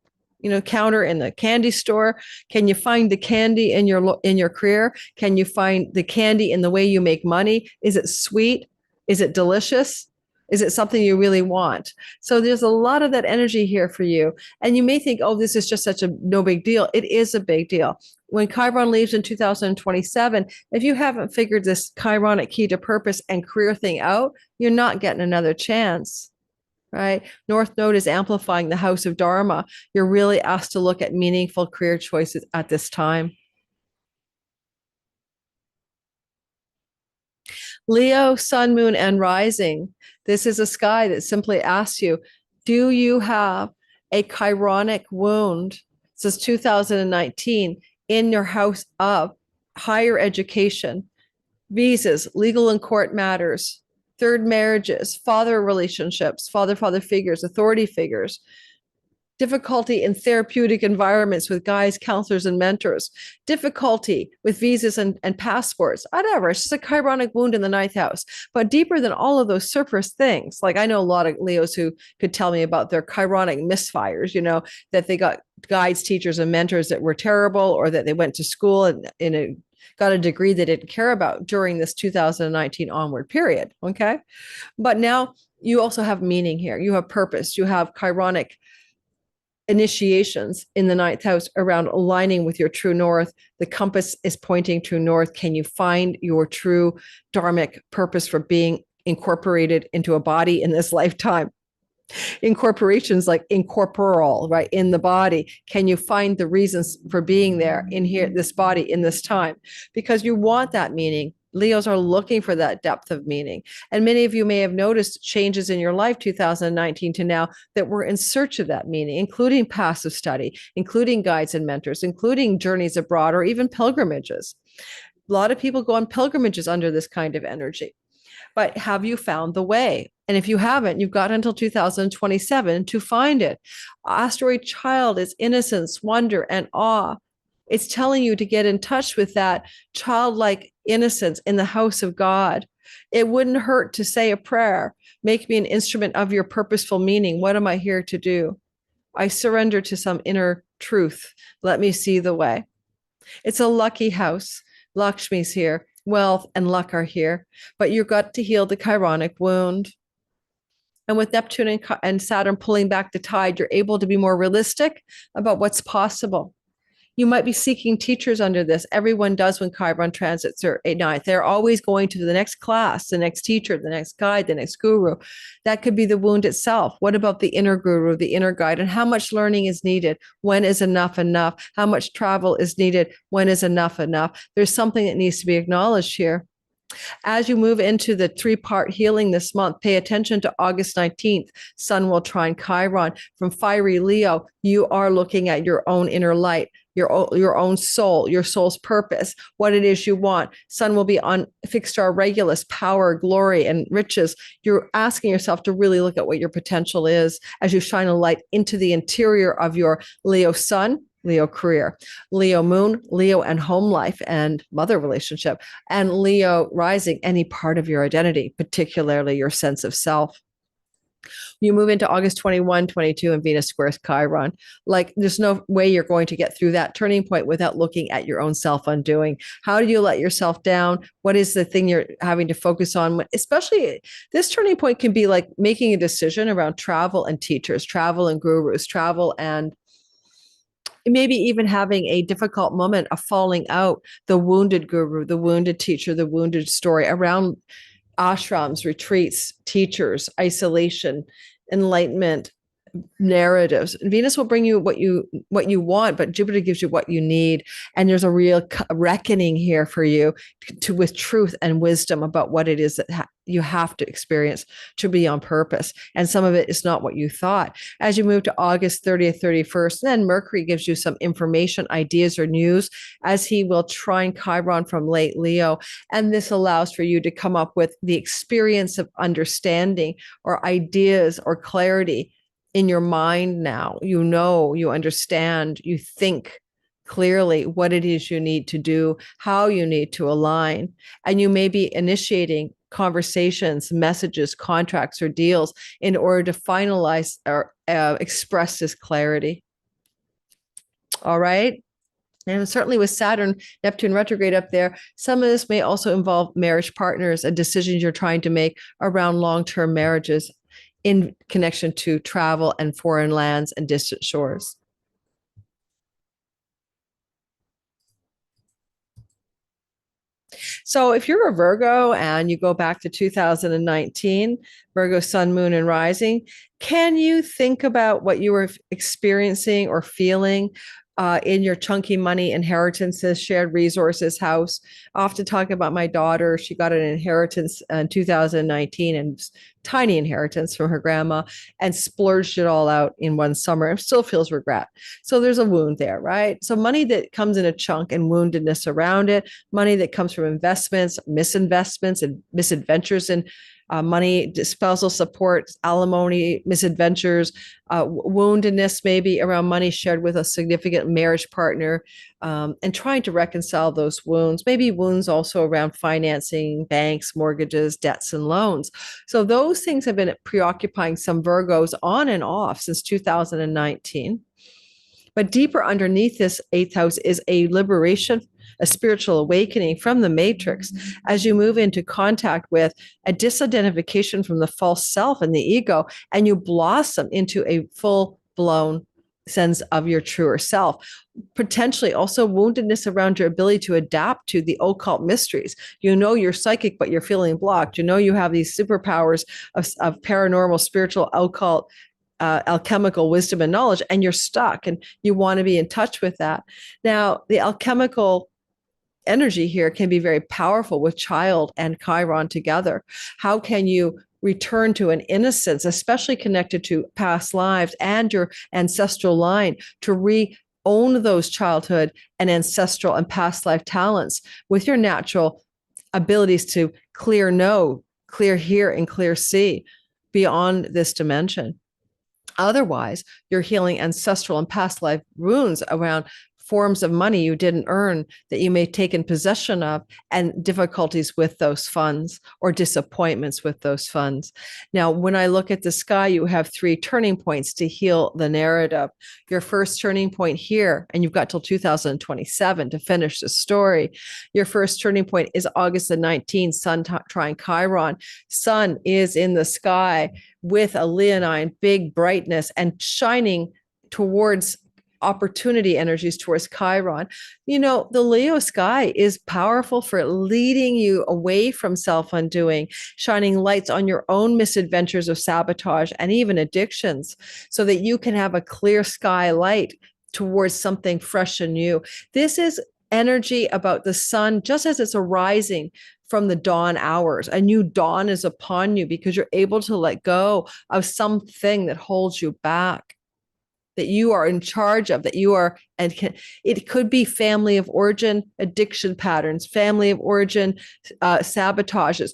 counter in the candy store. Can you find the candy in your career? Can you find the candy in the way you make money? Is it sweet? Is it delicious? Is it something you really want? So there's a lot of that energy here for you. And you may think, oh, this is just such a no big deal. It is a big deal. When Chiron leaves in 2027, if you haven't figured this Chironic key to purpose and career thing out, you're not getting another chance. Right? North Node is amplifying the house of Dharma. You're really asked to look at meaningful career choices at this time. Leo, sun, moon, and rising. This is a sky that simply asks you, do you have a Chironic wound since 2019 in your house of higher education, visas, legal and court matters, third marriages, father relationships, father figures, authority figures, difficulty in therapeutic environments with guides, counselors, and mentors, difficulty with visas and passports, whatever. It's just a Chironic wound in the 9th house. But deeper than all of those surface things, like I know a lot of Leos who could tell me about their Chironic misfires, that they got guides, teachers, and mentors that were terrible, or that they went to school and got a degree they didn't care about during this 2019 onward period. Okay. But now you also have meaning here. You have purpose. You have chironic initiations in the ninth house around aligning with your true north. The compass is pointing true north. Can you find your true dharmic purpose for being incorporated into a body in this lifetime? Incorporations like incorporeal, right, in the body. Can you find the reasons for being there in here, this body, in this time? Because you want that meaning. Leos are looking for that depth of meaning. And many of you may have noticed changes in your life, 2019 to now, that were in search of that meaning, including passive study, including guides and mentors, including journeys abroad, or even pilgrimages. A lot of people go on pilgrimages under this kind of energy. But have you found the way? And if you haven't, you've got until 2027 to find it. Asteroid Child is innocence, wonder, and awe. It's telling you to get in touch with that childlike innocence in the house of God. It wouldn't hurt to say a prayer. Make me an instrument of your purposeful meaning. What am I here to do? I surrender to some inner truth. Let me see the way. It's a lucky house. Lakshmi's here. Wealth and luck are here, but you've got to heal the chironic wound. And with Neptune and Saturn pulling back the tide, you're able to be more realistic about what's possible. You might be seeking teachers under this. Everyone does when Chiron transits are at night. They're always going to the next class, the next teacher, the next guide, the next guru. That could be the wound itself. What about the inner guru, the inner guide, and how much learning is needed? When is enough enough? How much travel is needed? When is enough enough? There's something that needs to be acknowledged here. As you move into the three-part healing this month, pay attention to August 19th. Sun will trine Chiron. From fiery Leo, you are looking at your own inner light, your own soul, your soul's purpose, what it is you want. Sun will be on fixed star Regulus, power, glory, and riches. You're asking yourself to really look at what your potential is as you shine a light into the interior of your Leo sun, Leo career, Leo moon, Leo and home life and mother relationship, and Leo rising, any part of your identity, particularly your sense of self. You move into August 21, 22, and Venus squares Chiron. Like there's no way you're going to get through that turning point without looking at your own self undoing. How do you let yourself down? What is the thing you're having to focus on? Especially this turning point can be like making a decision around travel and teachers, travel and gurus, travel and maybe even having a difficult moment of falling out, the wounded guru, the wounded teacher, the wounded story around ashrams, retreats, teachers, isolation, enlightenment, narratives. Venus will bring you what you want, but Jupiter gives you what you need. And there's a real reckoning here for you with truth and wisdom about what it is that you have to experience to be on purpose. And some of it is not what you thought. As you move to August 30th, 31st, then Mercury gives you some information, ideas, or news, as he will trine Chiron from late Leo. And this allows for you to come up with the experience of understanding or ideas or clarity in your mind now. You know, you understand, you think clearly what it is you need to do, how you need to align. And you may be initiating conversations, messages, contracts, or deals in order to finalize or express this clarity. All right. And certainly with Saturn, Neptune retrograde up there, some of this may also involve marriage partners and decisions you're trying to make around long-term marriages in connection to travel and foreign lands and distant shores. So if you're a Virgo and you go back to 2019, Virgo sun, moon, and rising, can you think about what you were experiencing or feeling in your chunky money inheritances, shared resources house? I often talk about my daughter. She got an inheritance in 2019, and tiny inheritance from her grandma, and splurged it all out in one summer and still feels regret. So there's a wound there, right? So money that comes in a chunk and woundedness around it, money that comes from investments, misinvestments, and misadventures in money, spousal support, alimony, misadventures, woundedness maybe around money shared with a significant marriage partner, and trying to reconcile those wounds, maybe wounds also around financing, banks, mortgages, debts, and loans. So those things have been preoccupying some Virgos on and off since 2019. But deeper underneath this eighth house is a liberation, a spiritual awakening from the matrix as you move into contact with a disidentification from the false self and the ego, and you blossom into a full-blown sense of your truer self. Potentially also woundedness around your ability to adapt to the occult mysteries. You know you're psychic, but you're feeling blocked. You know you have these superpowers of paranormal, spiritual, occult, alchemical wisdom and knowledge, and you're stuck, and you want to be in touch with that. Now, the alchemical energy here can be very powerful with child and Chiron together. How can you return to an innocence, especially connected to past lives and your ancestral line, to own those childhood and ancestral and past life talents with your natural abilities to clear know, clear hear, and clear see beyond this dimension? Otherwise, you're healing ancestral and past life wounds around forms of money you didn't earn that you may take in possession of, and difficulties with those funds or disappointments with those funds. Now, when I look at the sky, you have 3 turning points to heal the narrative. Your first turning point here, and you've got till 2027 to finish the story. Your first turning point is August the 19th, Sun trine Chiron. Sun is in the sky with a leonine, big brightness and shining towards opportunity energies towards Chiron. You know, the Leo sky is powerful for leading you away from self-undoing, shining lights on your own misadventures of sabotage and even addictions, so that you can have a clear sky light towards something fresh and new. This is energy about the sun, just as it's arising from the dawn hours. A new dawn is upon you because you're able to let go of something that holds you back, that you are in charge of, that you are, and it could be family of origin addiction patterns, family of origin sabotages,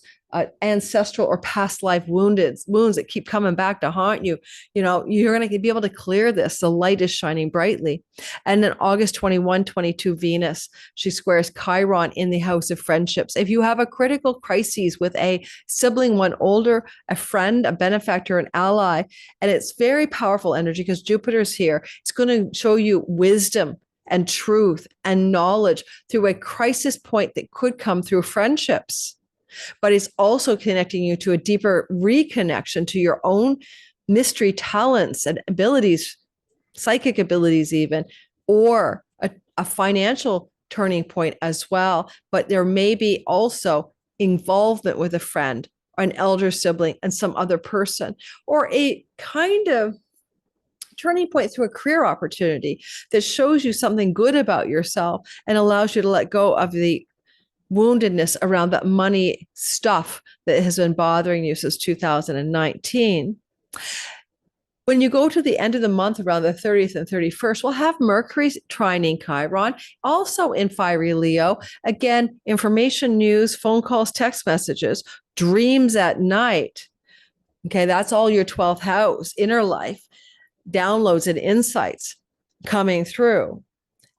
ancestral or past life wounds that keep coming back to haunt you. You know, you're going to be able to clear this. The light is shining brightly. And then August 21, 22, Venus, she squares Chiron in the house of friendships. If you have a critical crisis with a sibling, one older, a friend, a benefactor, an ally, and it's very powerful energy because Jupiter's here, it's going to show you wisdom and truth and knowledge through a crisis point that could come through friendships. But it's also connecting you to a deeper reconnection to your own mystery talents and abilities, psychic abilities even, or a financial turning point as well. But there may be also involvement with a friend or an elder sibling and some other person, or a kind of turning point through a career opportunity that shows you something good about yourself and allows you to let go of the woundedness around that money stuff that has been bothering you since 2019. When you go to the end of the month, around the 30th and 31st, we'll have Mercury trining Chiron, also in fiery Leo. Again, information, news, phone calls, text messages, dreams at night. Okay, that's all your 12th house, inner life, downloads and insights coming through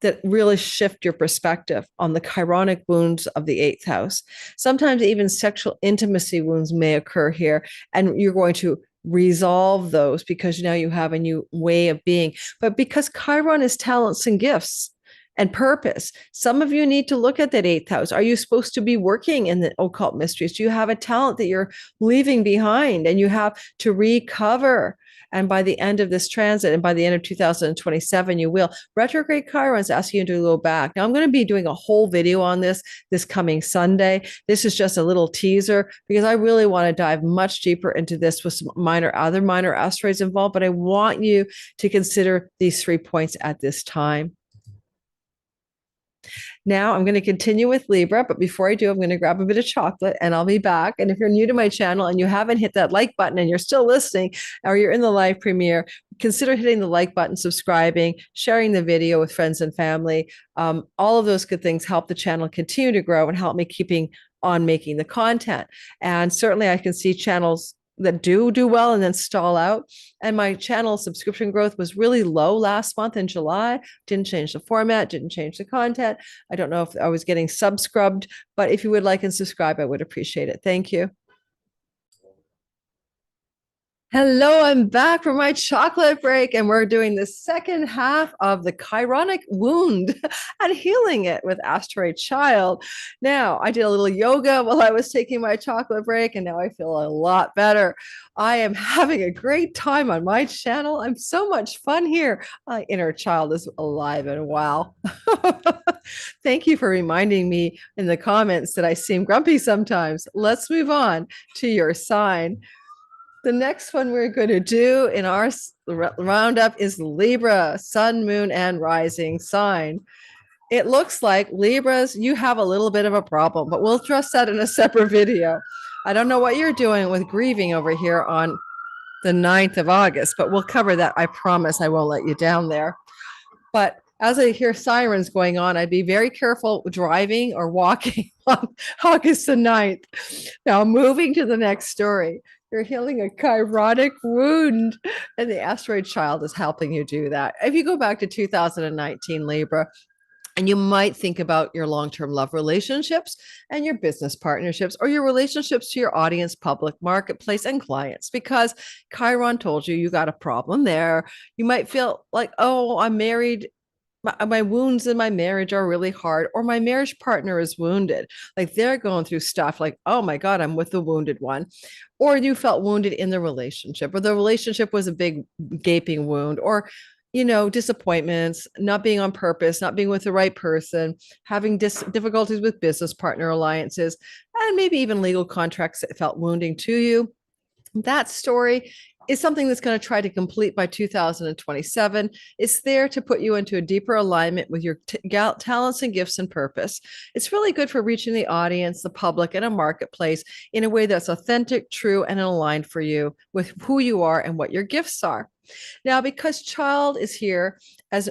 that really shift your perspective on the chironic wounds of the 8th house. Sometimes even sexual intimacy wounds may occur here, and you're going to resolve those because now you have a new way of being. But because Chiron is talents and gifts and purpose, some of you need to look at that 8th house. Are you supposed to be working in the occult mysteries? Do you have a talent that you're leaving behind and you have to recover? And by the end of this transit, and by the end of 2027, you will. Retrograde Chiron is asking you to go back. Now, I'm going to be doing a whole video on this coming Sunday. This is just a little teaser because I really want to dive much deeper into this with some other minor asteroids involved. But I want you to consider these 3 points at this time. Now I'm going to continue with Libra, but before I do, I'm going to grab a bit of chocolate and I'll be back. And if you're new to my channel and you haven't hit that like button and you're still listening, or you're in the live premiere, consider hitting the like button, subscribing, sharing the video with friends and family. All of those good things help the channel continue to grow and help me keeping on making the content. And certainly I can see channels that do well and then stall out. And my channel subscription growth was really low last month in July. Didn't change the format, didn't change the content. I don't know if I was getting subscribed, but if you would like and subscribe, I would appreciate it. Thank you. Hello, I'm back from my chocolate break, and we're doing the second half of the Chironic wound and healing it with Asteroid Child. Now, I did a little yoga while I was taking my chocolate break, and now I feel a lot better. I am having a great time on my channel. I'm so much fun here. My inner child is alive and well. Thank you for reminding me in the comments that I seem grumpy sometimes. Let's move on to your sign. The next one we're going to do in our roundup is Libra, sun, moon, and rising sign. It looks like Libras, you have a little bit of a problem, but we'll address that in a separate video. I don't know what you're doing with grieving over here on the 9th of August, but we'll cover that. I promise I won't let you down there. But as I hear sirens going on, I'd be very careful driving or walking on August the 9th. Now, moving to the next story. You're healing a chironic wound, and the asteroid child is helping you do that. If you go back to 2019 Libra, and you might think about your long-term love relationships and your business partnerships or your relationships to your audience, public, marketplace, and clients, because Chiron told you got a problem there. You might feel like, oh, I'm married. My wounds in my marriage are really hard, or my marriage partner is wounded. Like they're going through stuff like, oh my God, I'm with the wounded one. Or you felt wounded in the relationship, or the relationship was a big gaping wound, or disappointments, not being on purpose, not being with the right person, having difficulties with business partner alliances, and maybe even legal contracts that felt wounding to you. That story is something that's going to try to complete by 2027. It's there to put you into a deeper alignment with your talents and gifts and purpose. It's really good for reaching the audience, the public, and a marketplace in a way that's authentic, true, and aligned for you with who you are and what your gifts are. Now, because Child is here as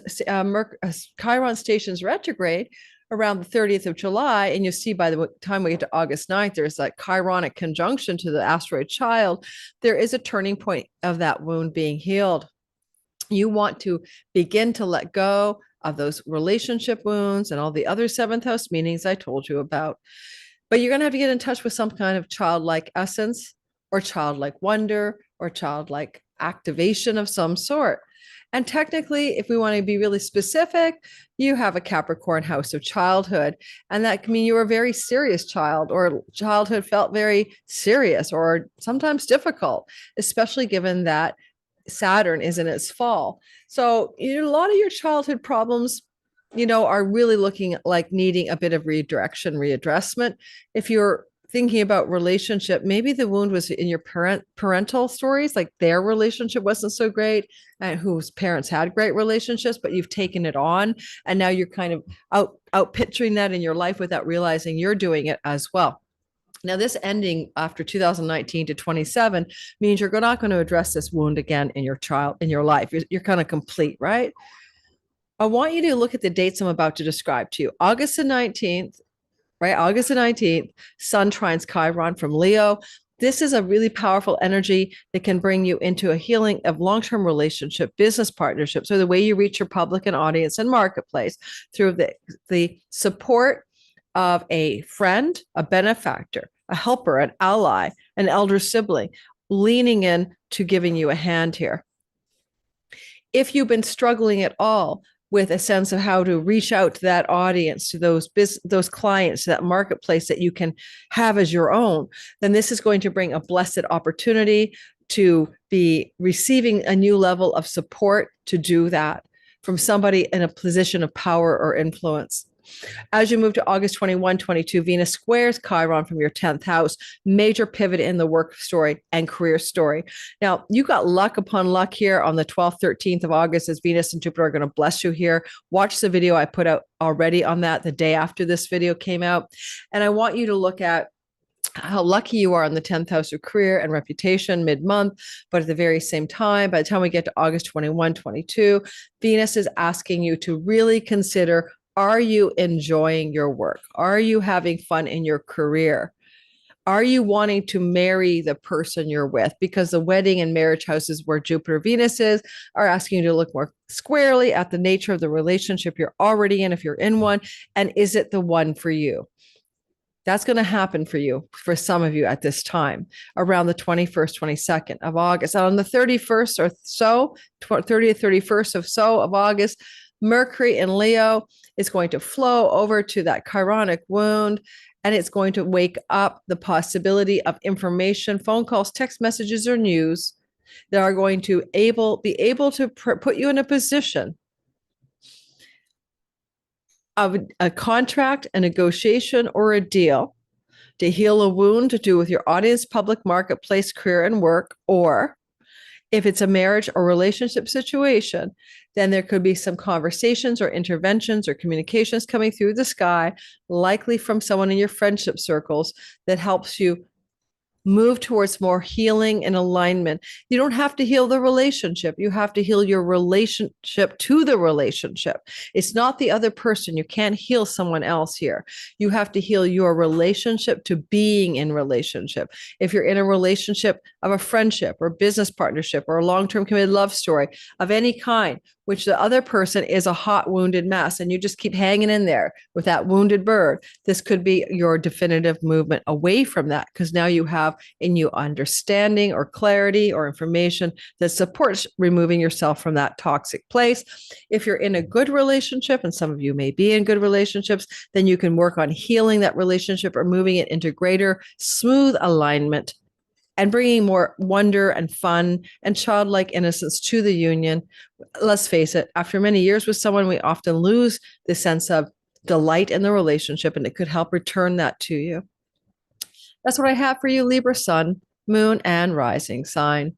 Chiron stations retrograde around the 30th of July, and you see by the time we get to August 9th, there's that Chironic conjunction to the asteroid Child. There is a turning point of that wound being healed. You want to begin to let go of those relationship wounds and all the other seventh house meanings I told you about. But you're going to have to get in touch with some kind of childlike essence or childlike wonder or childlike activation of some sort. And technically, if we want to be really specific, you have a Capricorn house of childhood. And that can mean you were a very serious child, or childhood felt very serious or sometimes difficult, especially given that Saturn is in its fall. So a lot of your childhood problems, are really looking like needing a bit of redirection, readdressment. If you're thinking about relationship, maybe the wound was in your parental stories, like their relationship wasn't so great, and whose parents had great relationships, but you've taken it on, and now you're kind of out picturing that in your life without realizing you're doing it as well. Now, this ending after 2019 to 27 means you're not going to address this wound again in your life. You're kind of complete, right? I want you to look at the dates I'm about to describe to you. August the 19th, right? August the 19th, Sun trines Chiron from Leo. This is a really powerful energy that can bring you into a healing of long-term relationship, business partnerships, or the way you reach your public and audience and marketplace through the support of a friend, a benefactor, a helper, an ally, an elder sibling, leaning in to giving you a hand here. If you've been struggling at all with a sense of how to reach out to that audience, to those clients, to that marketplace that you can have as your own, then this is going to bring a blessed opportunity to be receiving a new level of support to do that from somebody in a position of power or influence. As you move to August 21, 22, Venus squares Chiron from your 10th house, major pivot in the work story and career story. Now, you got luck upon luck here on the 12th, 13th of August as Venus and Jupiter are going to bless you here. Watch the video I put out already on that the day after this video came out. And I want you to look at how lucky you are in the 10th house of career and reputation mid-month, but at the very same time, by the time we get to August 21, 22, Venus is asking you to really consider, are you enjoying your work? Are you having fun in your career? Are you wanting to marry the person you're with? Because the wedding and marriage houses where Jupiter, Venus are asking you to look more squarely at the nature of the relationship you're already in, if you're in one, and is it the one for you? That's going to happen for you, for some of you at this time, around the 21st, 22nd of August. And on the 31st or so, 30th, 31st of August, Mercury in Leo is going to flow over to that chironic wound, and it's going to wake up the possibility of information, phone calls, text messages, or news that are going to be able to put you in a position of a contract, a negotiation, or a deal to heal a wound to do with your audience, public, marketplace, career, and work. Or if it's a marriage or relationship situation, then there could be some conversations or interventions or communications coming through the sky, likely from someone in your friendship circles, that helps you move towards more healing and alignment. You don't have to heal the relationship. You have to heal your relationship to the relationship. It's not the other person. You can't heal someone else here. You have to heal your relationship to being in relationship. If you're in a relationship of a friendship or business partnership or a long-term committed love story of any kind, which the other person is a hot wounded mess, and you just keep hanging in there with that wounded bird, this could be your definitive movement away from that, because now you have in you understanding or clarity or information that supports removing yourself from that toxic place. If you're in a good relationship, and some of you may be in good relationships, then you can work on healing that relationship or moving it into greater smooth alignment and bringing more wonder and fun and childlike innocence to the union. Let's face it, after many years with someone, we often lose the sense of delight in the relationship, and it could help return that to you. That's what I have for you, Libra sun, moon, and rising sign.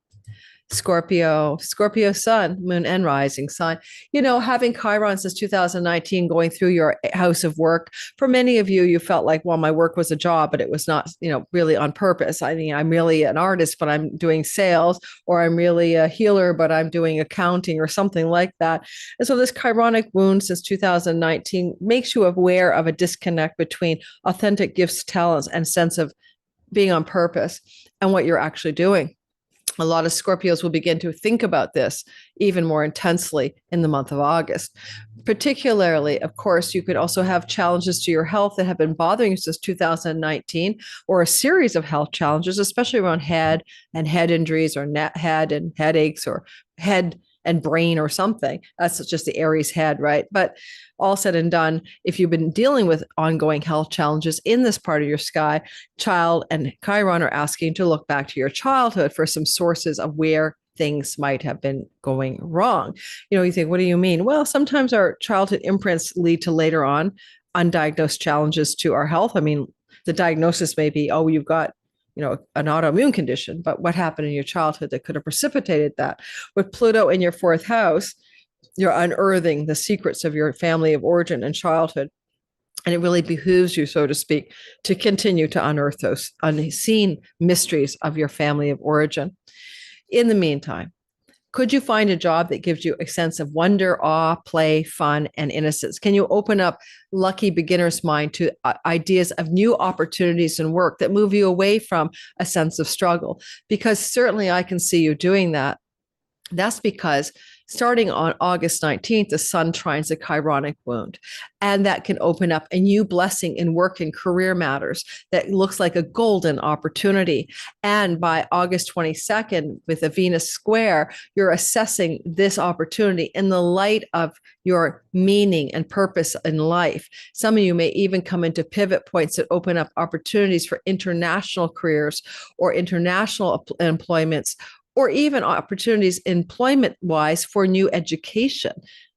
Scorpio sun, moon, and rising sign. Having Chiron since 2019 going through your house of work, for many of you, you felt like, well, my work was a job, but it was not, really on purpose. I mean, I'm really an artist, but I'm doing sales, or I'm really a healer, but I'm doing accounting or something like that. And so this Chironic wound since 2019 makes you aware of a disconnect between authentic gifts, talents, and sense of being on purpose and what you're actually doing. A lot of Scorpios will begin to think about this even more intensely in the month of August. Particularly, of course, you could also have challenges to your health that have been bothering you since 2019, or a series of health challenges, especially around head and head injuries, or head and headaches, or head and brain, or something. That's just the Aries head, right? But all said and done, if you've been dealing with ongoing health challenges in this part of your sky, Child and Chiron are asking to look back to your childhood for some sources of where things might have been going wrong. You think, what do you mean? Well, sometimes our childhood imprints lead to later on undiagnosed challenges to our health. I mean, the diagnosis may be, oh, you've got an autoimmune condition, but what happened in your childhood that could have precipitated that? With Pluto in your fourth house, you're unearthing the secrets of your family of origin and childhood. And it really behooves you, so to speak, to continue to unearth those unseen mysteries of your family of origin. In the meantime, could you find a job that gives you a sense of wonder, awe, play, fun, and innocence? Can you open up lucky beginner's mind to ideas of new opportunities in work that move you away from a sense of struggle? Because certainly I can see you doing that. That's because starting on August 19th, the sun trines a Chironic wound, and that can open up a new blessing in work and career matters that looks like a golden opportunity. And by August 22nd, with a Venus square, you're assessing this opportunity in the light of your meaning and purpose in life. Some of you may even come into pivot points that open up opportunities for international careers or international employments, or even opportunities employment-wise for new education,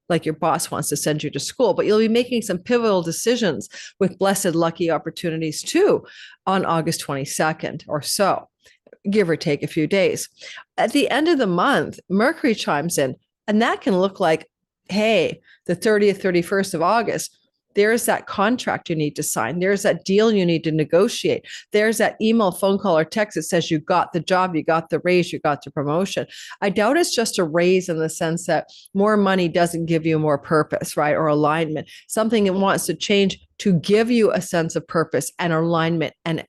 like your boss wants to send you to school. But you'll be making some pivotal decisions with blessed lucky opportunities too on August 22nd or so, give or take a few days. At the end of the month, Mercury chimes in, and that can look like, hey, the 30th, 31st of August, there's that contract you need to sign. There's that deal you need to negotiate. There's that email, phone call, or text that says you got the job, you got the raise, you got the promotion. I doubt it's just a raise in the sense that more money doesn't give you more purpose, right? Or alignment. Something it wants to change to give you a sense of purpose and alignment and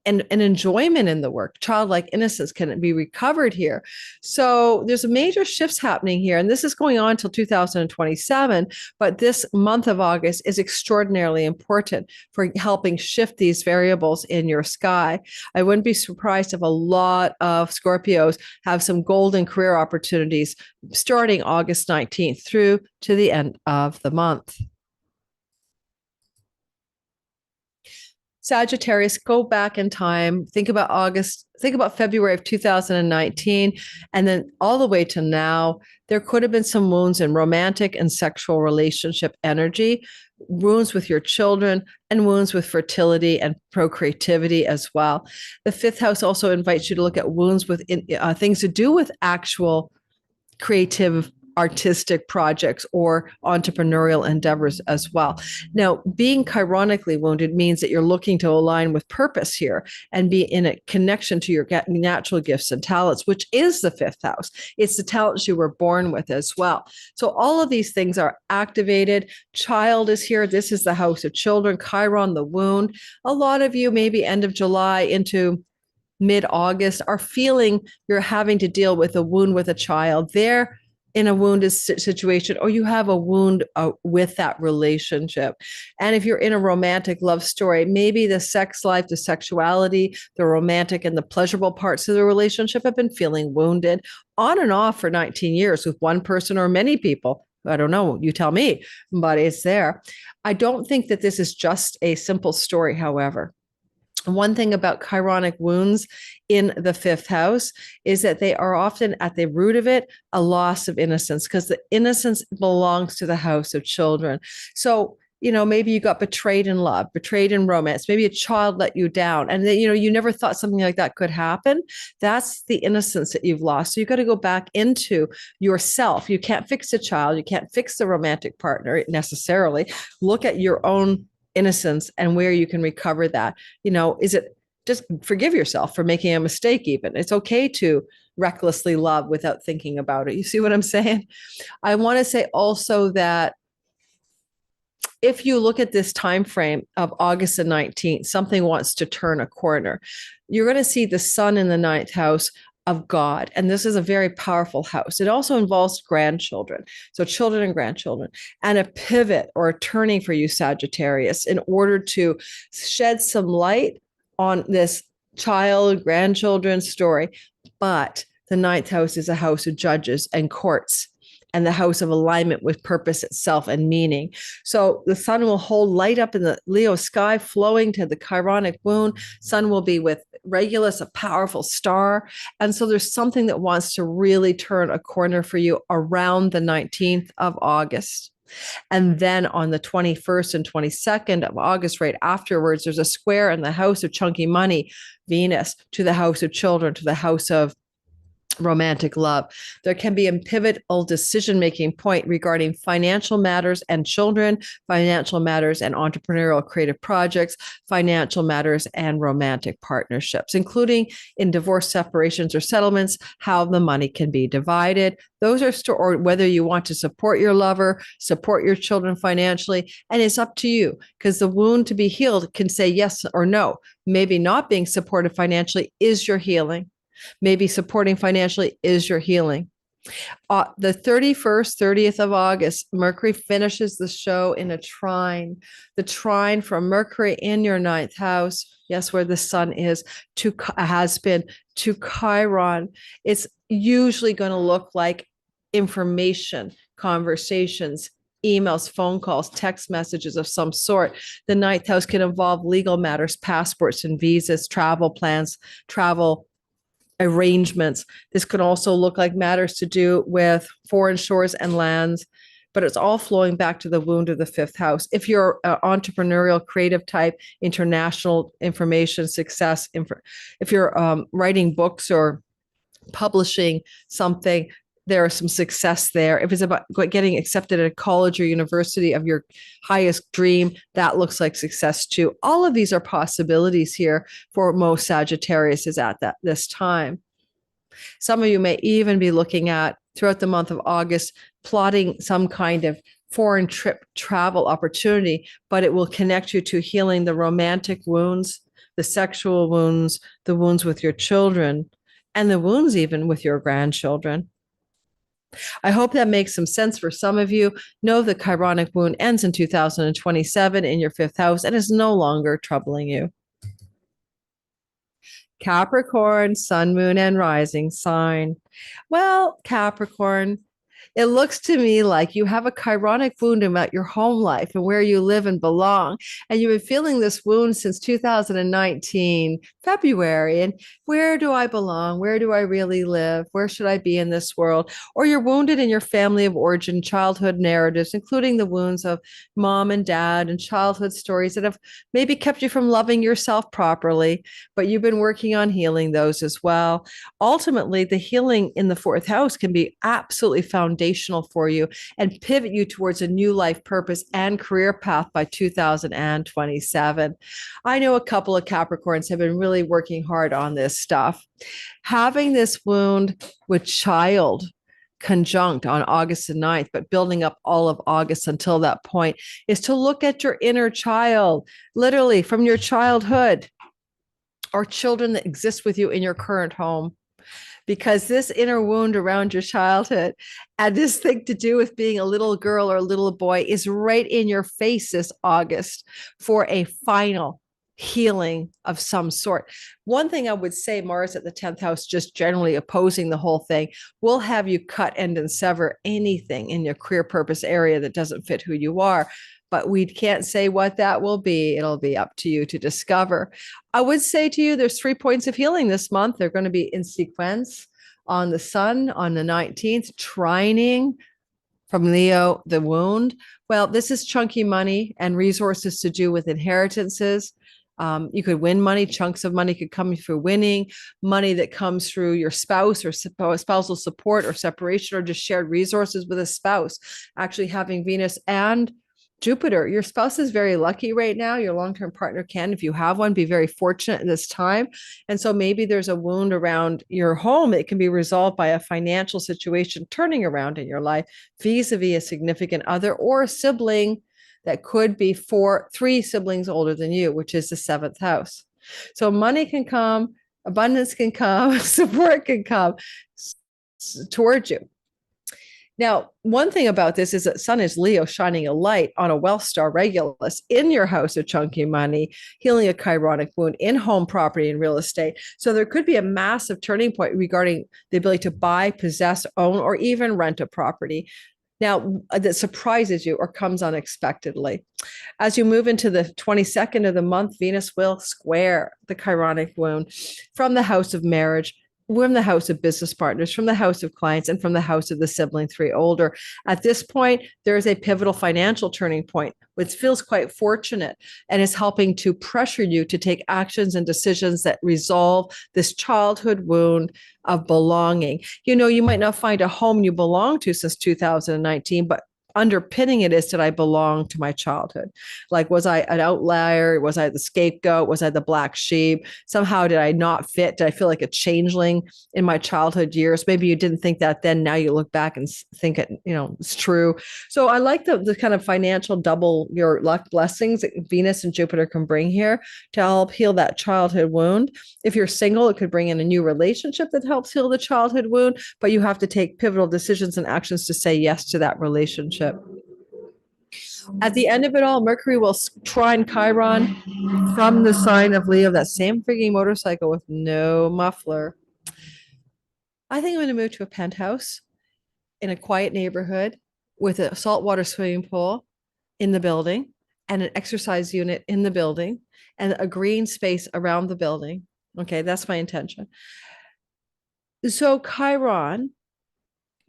and enjoyment in the work. Childlike innocence can be recovered here. So there's major shifts happening here. And this is going on until 2027. But this month of August is extraordinarily important for helping shift these variables in your sky. I wouldn't be surprised if a lot of Scorpios have some golden career opportunities starting August 19th through to the end of the month. Sagittarius, go back in time, think about August, think about February of 2019, and then all the way to now. There could have been some wounds in romantic and sexual relationship energy, wounds with your children, and wounds with fertility and procreativity as well. The fifth house also invites you to look at wounds with things to do with actual creative artistic projects or entrepreneurial endeavors as well. Now, being chironically wounded means that you're looking to align with purpose here and be in a connection to your natural gifts and talents, which is the fifth house. It's the talents you were born with as well. So all of these things are activated. Child is here. This is the house of children. Chiron, the wound. A lot of you, maybe end of July into mid-August, are feeling you're having to deal with a wound with a child. They're in a wounded situation, or you have a wound with that relationship. And if you're in a romantic love story, maybe the sex life, the sexuality, the romantic and the pleasurable parts of the relationship have been feeling wounded on and off for 19 years with one person or many people. I don't know, you tell me, but it's there. I don't think that this is just a simple story, however. One thing about chironic wounds in the fifth house is that they are often at the root of it, a loss of innocence, because the innocence belongs to the house of children. So, maybe you got betrayed in love, betrayed in romance, maybe a child let you down, and then, you never thought something like that could happen. That's the innocence that you've lost. So you got to go back into yourself. You can't fix a child. You can't fix the romantic partner necessarily. Look at your own innocence and where you can recover that. Is it just forgive yourself for making a mistake? Even it's okay to recklessly love without thinking about it. You see what I'm saying? I want to say also that if you look at this time frame of August the 19th, something wants to turn a corner. You're going to see the sun in the ninth house of God. And this is a very powerful house. It also involves grandchildren. So children and grandchildren, and a pivot or a turning for you, Sagittarius, in order to shed some light on this child, grandchildren story. But the ninth house is a house of judges and courts, and the house of alignment with purpose itself and meaning. So the sun will hold light up in the Leo sky, flowing to the chironic wound. Sun will be with Regulus, a powerful star. And so there's something that wants to really turn a corner for you around the 19th of August. And then on the 21st and 22nd of August, right afterwards, there's a square in the house of chunky money, Venus, to the house of children, to the house of romantic love. There can be a pivotal decision-making point regarding financial matters and children, financial matters and entrepreneurial creative projects, financial matters and romantic partnerships, including in divorce, separations, or settlements, how the money can be divided. Those are, or whether you want to support your lover, support your children financially, and it's up to you, because the wound to be healed can say yes or no. Maybe not being supported financially is your healing. Maybe supporting financially is your healing. The 31st, 30th of August, Mercury finishes the show in a trine. The trine from Mercury in your ninth house, yes, where the sun is, has been to Chiron. It's usually going to look like information, conversations, emails, phone calls, text messages of some sort. The ninth house can involve legal matters, passports and visas, travel plans, travel arrangements. This could also look like matters to do with foreign shores and lands, but it's all flowing back to the wound of the fifth house. If you're an entrepreneurial, creative type, international information, success, if you're writing books or publishing something, there is some success there. If it's about getting accepted at a college or university of your highest dream, that looks like success too. All of these are possibilities here for most Sagittarius is at this time. Some of you may even be looking at, throughout the month of August, plotting some kind of foreign trip travel opportunity, but it will connect you to healing the romantic wounds the sexual wounds, the wounds with your children, and the wounds even with your grandchildren. I hope that makes some sense for some of you. Know the Chironic wound ends in 2027 in your fifth house and is no longer troubling you. Capricorn, sun, moon, and rising sign. Well, Capricorn, it looks to me like you have a chironic wound about your home life and where you live and belong. And you've been feeling this wound since 2019, February. And where do I belong? Where do I really live? Where should I be in this world? Or you're wounded in your family of origin, childhood narratives, including the wounds of mom and dad and childhood stories that have maybe kept you from loving yourself properly, but you've been working on healing those as well. Ultimately, the healing in the fourth house can be absolutely foundational for you and pivot you towards a new life purpose and career path by 2027. I know a couple of Capricorns have been really working hard on this stuff. Having this wound with child conjunct on August the 9th, but building up all of August until that point is to look at your inner child, literally from your childhood or children that exist with you in your current home. Because this inner wound around your childhood and this thing to do with being a little girl or a little boy is right in your face this August for a final healing of some sort. One thing I would say, Mars at the 10th house, just generally opposing the whole thing, will have you cut, end, and sever anything in your career purpose area that doesn't fit who you are. But we can't say what that will be. It'll be up to you to discover. I would say to you, there's 3 points of healing this month. They're going to be in sequence on the sun on the 19th, trining from Leo, the wound. Well, this is chunky money and resources to do with inheritances. You could win money. Chunks of money could come through winning, money that comes through your spouse or spousal support or separation or just shared resources with a spouse. Actually having Venus and Jupiter, your spouse is very lucky right now. Your long-term partner can, if you have one, be very fortunate at this time. And so maybe there's a wound around your home. It can be resolved by a financial situation turning around in your life, vis-a-vis a significant other or a sibling that could be 3 siblings older than you, which is the 7th house. So money can come, abundance can come, support can come towards you. Now, one thing about this is that Sun is Leo shining a light on a wealth star Regulus in your house of chunky money, healing a chironic wound in home property and real estate. So there could be a massive turning point regarding the ability to buy, possess, own, or even rent a property. Now, that surprises you or comes unexpectedly. As you move into the 22nd of the month, Venus will square the chironic wound from the house of marriage, from the house of business partners, from the house of clients, and from the house of the sibling 3 older. At this point, there is a pivotal financial turning point, which feels quite fortunate and is helping to pressure you to take actions and decisions that resolve this childhood wound of belonging. You know, you might not find a home you belong to since 2019, but underpinning it is that I belong to my childhood. Like, was I an outlier? Was I the scapegoat? Was I the black sheep? Somehow did I not fit? Did I feel like a changeling in my childhood years? Maybe you didn't think that then. Now you look back and think it, it's true. So I like the kind of financial double your luck blessings that Venus and Jupiter can bring here to help heal that childhood wound. If you're single, it could bring in a new relationship that helps heal the childhood wound, but you have to take pivotal decisions and actions to say yes to that relationship. At the end of it all, Mercury will trine Chiron from the sign of Leo, that same freaking motorcycle with no muffler. I think I'm going to move to a penthouse in a quiet neighborhood with a saltwater swimming pool in the building and an exercise unit in the building and a green space around the building. Okay, that's my intention. So Chiron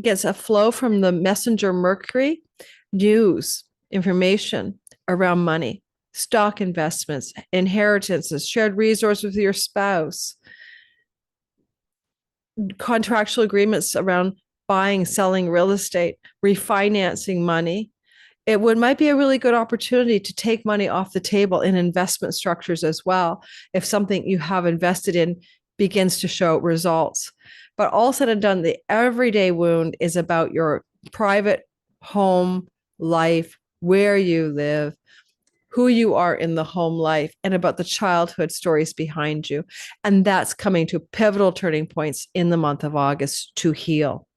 gets a flow from the messenger Mercury, news, information around money, stock investments, inheritances, shared resources with your spouse, contractual agreements around buying, selling real estate, refinancing money. It might be a really good opportunity to take money off the table in investment structures as well, if something you have invested in begins to show results. But all said and done, the everyday wound is about your private home life, where you live, who you are in the home life, and about the childhood stories behind you. And that's coming to pivotal turning points in the month of August to heal.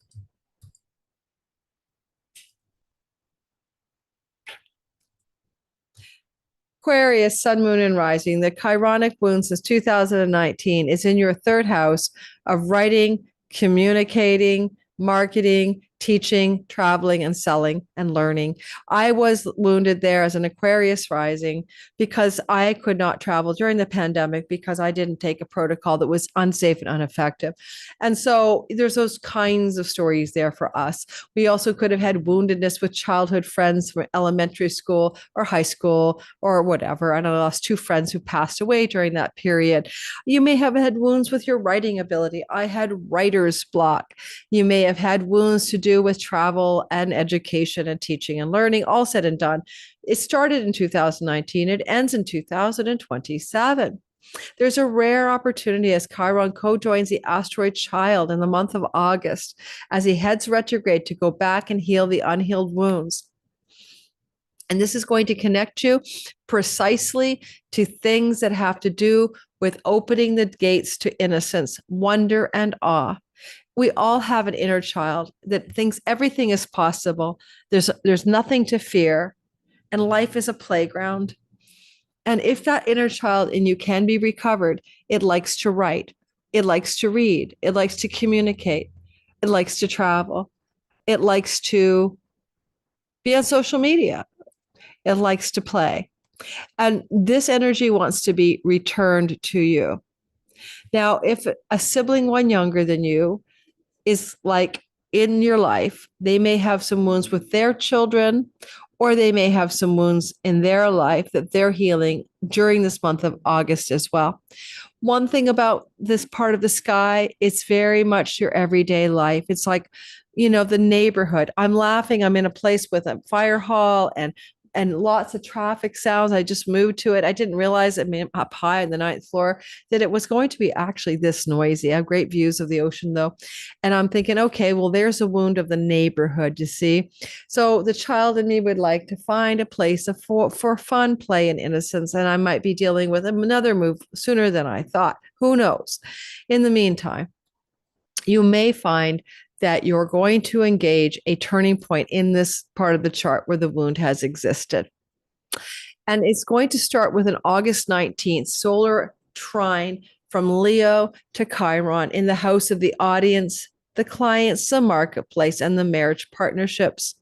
Aquarius, sun, moon, and rising. The chironic wound since 2019 is in your third house of writing, communicating, marketing, teaching, traveling, and selling and learning. I was wounded there as an Aquarius rising because I could not travel during the pandemic because I didn't take a protocol that was unsafe and ineffective. And so there's those kinds of stories there for us. We also could have had woundedness with childhood friends from elementary school or high school or whatever. And I lost 2 friends who passed away during that period. You may have had wounds with your writing ability. I had writer's block. You may have had wounds to do with travel and education and teaching and learning, all said and done. It started in 2019. It ends in 2027. There's a rare opportunity as Chiron co-joins the asteroid Child in the month of August as he heads retrograde to go back and heal the unhealed wounds. And this is going to connect you precisely to things that have to do with opening the gates to innocence, wonder, and awe. We all have an inner child that thinks everything is possible. There's nothing to fear, and life is a playground. And if that inner child in you can be recovered, it likes to write, it likes to read, it likes to communicate, it likes to travel, it likes to be on social media, it likes to play. And this energy wants to be returned to you. Now, if a sibling, one younger than you, is like in your life, they may have some wounds with their children, or they may have some wounds in their life that they're healing during this month of August as well. One thing about this part of the sky, it's very much your everyday life. It's like, the neighborhood. I'm laughing. I'm in a place with a fire hall and lots of traffic sounds. I just moved to it. I didn't realize, up high on the 9th floor, that it was going to be actually this noisy. I have great views of the ocean, though. And I'm thinking, okay, well, there's a wound of the neighborhood, you see. So the child in me would like to find a place for fun, play, and innocence. And I might be dealing with another move sooner than I thought. Who knows? In the meantime, you may find that you're going to engage a turning point in this part of the chart where the wound has existed. And it's going to start with an August 19th solar trine from Leo to Chiron in the house of the audience, the clients, the marketplace, and the marriage partnerships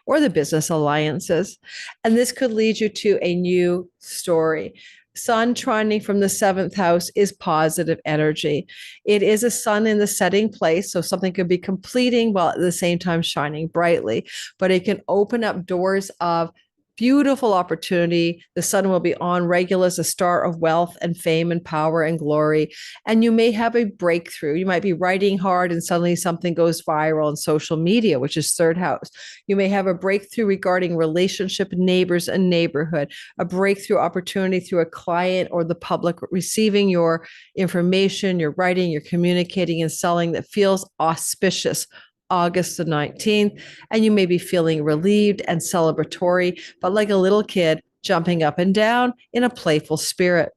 or the business alliances. And this could lead you to a new story. Sun trining from the 7th house is positive energy. It is a sun in the setting place, so something could be completing while at the same time shining brightly, but it can open up doors of beautiful opportunity. The sun will be on regular as a star of wealth and fame and power and glory. And you may have a breakthrough. You might be writing hard and suddenly something goes viral on social media, which is 3rd house. You may have a breakthrough regarding relationship, neighbors, and neighborhood, a breakthrough opportunity through a client or the public receiving your information, your writing, your communicating and selling that feels auspicious. August the 19th, and you may be feeling relieved and celebratory, but like a little kid jumping up and down in a playful spirit.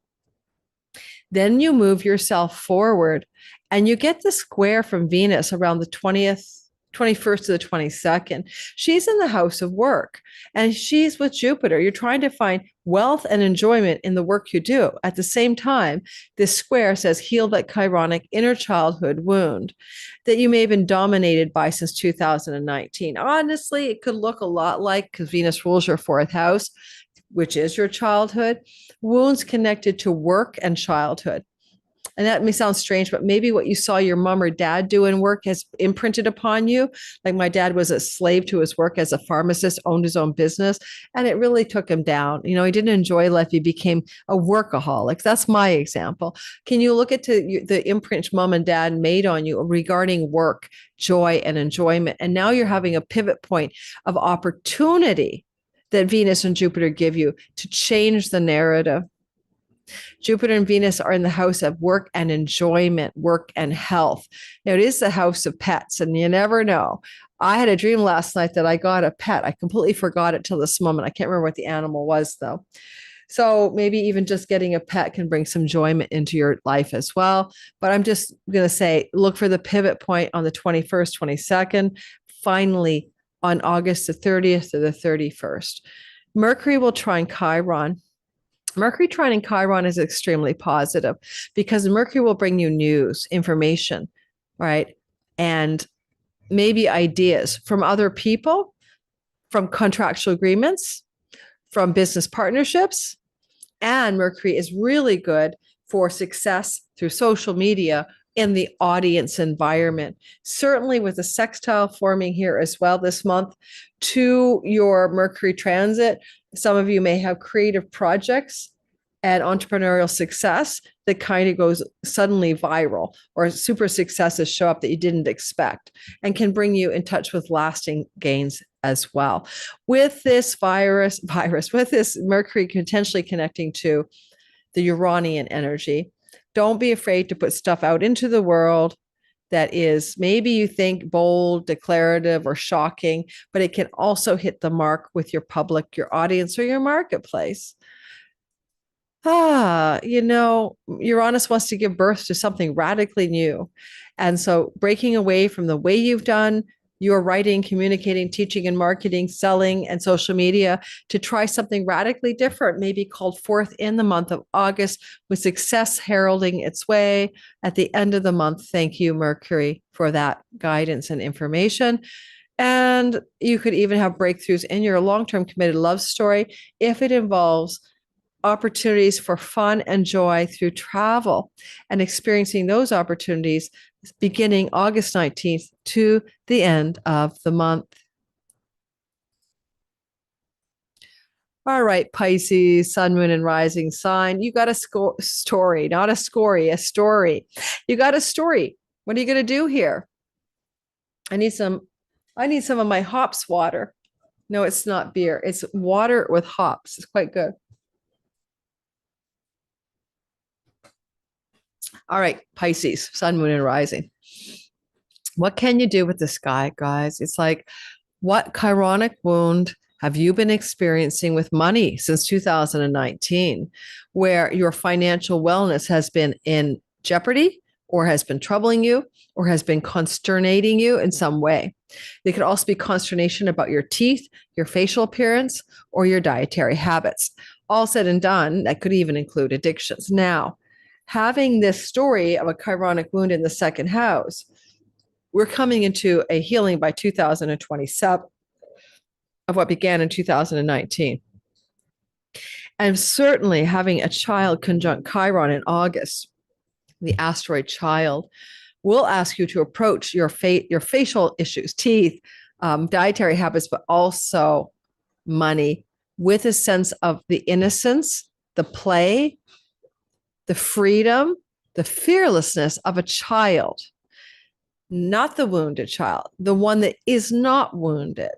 Then you move yourself forward and you get the square from Venus around the 21st to the 22nd. She's in the house of work and she's with Jupiter. You're trying to find wealth and enjoyment in the work you do. At the same time, this square says heal that chironic inner childhood wound that you may have been dominated by since 2019. Honestly, it could look a lot like, because Venus rules your 4th house, which is your childhood, wounds connected to work and childhood. And that may sound strange, but maybe what you saw your mom or dad do in work has imprinted upon you. Like my dad was a slave to his work as a pharmacist, owned his own business, and it really took him down. He didn't enjoy life. He became a workaholic. That's my example. Can you look at the imprint mom and dad made on you regarding work, joy, and enjoyment? And now you're having a pivot point of opportunity that Venus and Jupiter give you to change the narrative. Jupiter and Venus are in the house of work and enjoyment, work and health. Now, it is the house of pets, and you never know. I had a dream last night that I got a pet. I completely forgot it till this moment. I can't remember what the animal was, though. So maybe even just getting a pet can bring some enjoyment into your life as well. But I'm just going to say, look for the pivot point on the 21st, 22nd, finally on August the 30th to the 31st. Mercury will trine Chiron. Mercury trining Chiron is extremely positive because Mercury will bring you news, information, right? And maybe ideas from other people, from contractual agreements, from business partnerships. And Mercury is really good for success through social media in the audience environment. Certainly with a sextile forming here as well this month to your Mercury transit, some of you may have creative projects and entrepreneurial success that kind of goes suddenly viral, or super successes show up that you didn't expect and can bring you in touch with lasting gains as well. With this with this Mercury potentially connecting to the Uranian energy, don't be afraid to put stuff out into the world that is maybe you think bold, declarative, or shocking, but it can also hit the mark with your public, your audience, or your marketplace. Uranus wants to give birth to something radically new. And so breaking away from the way you've done your writing, communicating, teaching, and marketing, selling, and social media to try something radically different, maybe called forth in the month of August with success heralding its way at the end of the month. Thank you, Mercury, for that guidance and information. And you could even have breakthroughs in your long-term committed love story if it involves opportunities for fun and joy through travel and experiencing those opportunities beginning August 19th to the end of the month. All right, Pisces, sun, moon, and rising sign. You got a story, not a scory, a story. You got a story. What are you going to do here? I need some of my hops water. No, it's not beer. It's water with hops. It's quite good. All right, Pisces, sun, moon, and rising. What can you do with the sky, guys? It's like, what chironic wound have you been experiencing with money since 2019, where your financial wellness has been in jeopardy or has been troubling you or has been consternating you in some way? It could also be consternation about your teeth, your facial appearance, or your dietary habits. All said and done, that could even include addictions. Now, having this story of a chironic wound in the second house, we're coming into a healing by 2027 of what began in 2019. And certainly having a child conjunct Chiron in August, the asteroid child, will ask you to approach your facial issues, teeth, dietary habits, but also money with a sense of the innocence, the play, the freedom, the fearlessness of a child, not the wounded child, the one that is not wounded.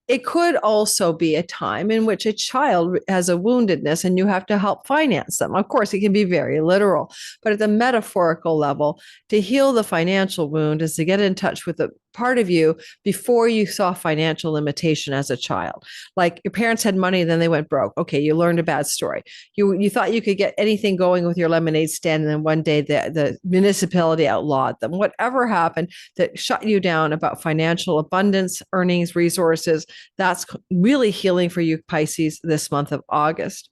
It could also be a time in which a child has a woundedness and you have to help finance them. Of course, it can be very literal, but at the metaphorical level, to heal the financial wound is to get in touch with the part of you before you saw financial limitation as a child. Like your parents had money, then they went broke. Okay, you learned a bad story. You thought you could get anything going with your lemonade stand, and then one day the municipality outlawed them. Whatever happened that shut you down about financial abundance, earnings, resources, that's really healing for you, Pisces, this month of August.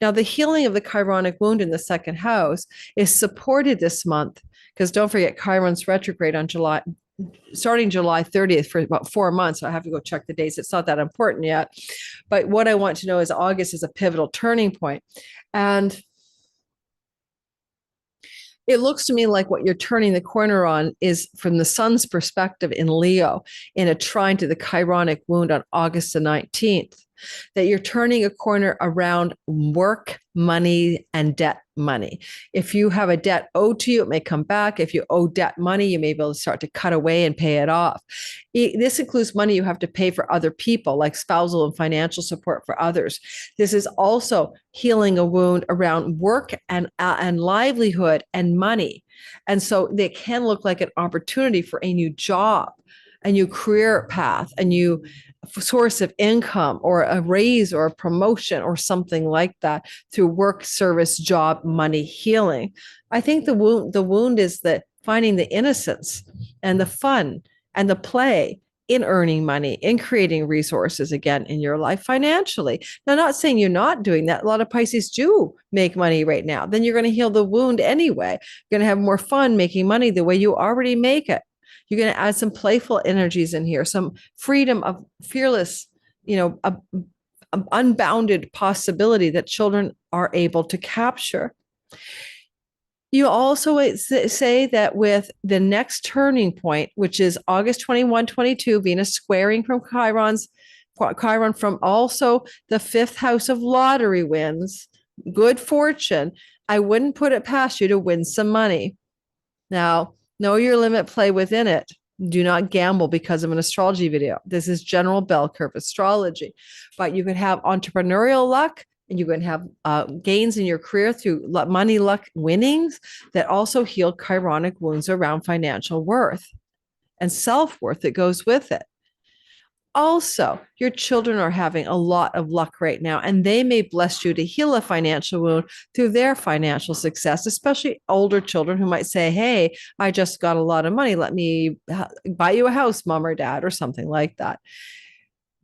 Now, the healing of the chironic wound in the second house is supported this month because don't forget Chiron's retrograde on starting July 30th for about 4 months. I have to go check the dates. It's not that important yet. But what I want to know is August is a pivotal turning point. And it looks to me like what you're turning the corner on is from the sun's perspective in Leo in a trine to the chironic wound on August the 19th. that you're turning a corner around work, money, and debt money. If you have a debt owed to you, it may come back. If you owe debt money, you may be able to start to cut away and pay it off. This includes money you have to pay for other people, like spousal and financial support for others. This is also healing a wound around work and livelihood and money. And so they can look like an opportunity for a new job, a new career path, a new source of income, or a raise or a promotion or something like that through work, service, job, money, healing. I think the wound is that finding the innocence and the fun and the play in earning money, in creating resources again in your life financially. Now, not saying you're not doing that. A lot of Pisces do make money right now. Then you're going to heal the wound anyway. You're going to have more fun making money the way you already make it. You're going to add some playful energies in here, some freedom of fearless, a unbounded possibility that children are able to capture. You also say that with the next turning point, which is August 21, 22, Venus squaring from Chiron from also the fifth house of lottery wins, good fortune, I wouldn't put it past you to win some money. Now, know your limit, play within it. Do not gamble because of an astrology video. This is general bell curve astrology, but you can have entrepreneurial luck, and you can have gains in your career through money, luck, winnings that also heal chironic wounds around financial worth and self-worth that goes with it. Also, your children are having a lot of luck right now, and they may bless you to heal a financial wound through their financial success, especially older children who might say, hey, I just got a lot of money. Let me buy you a house, mom or dad, or something like that.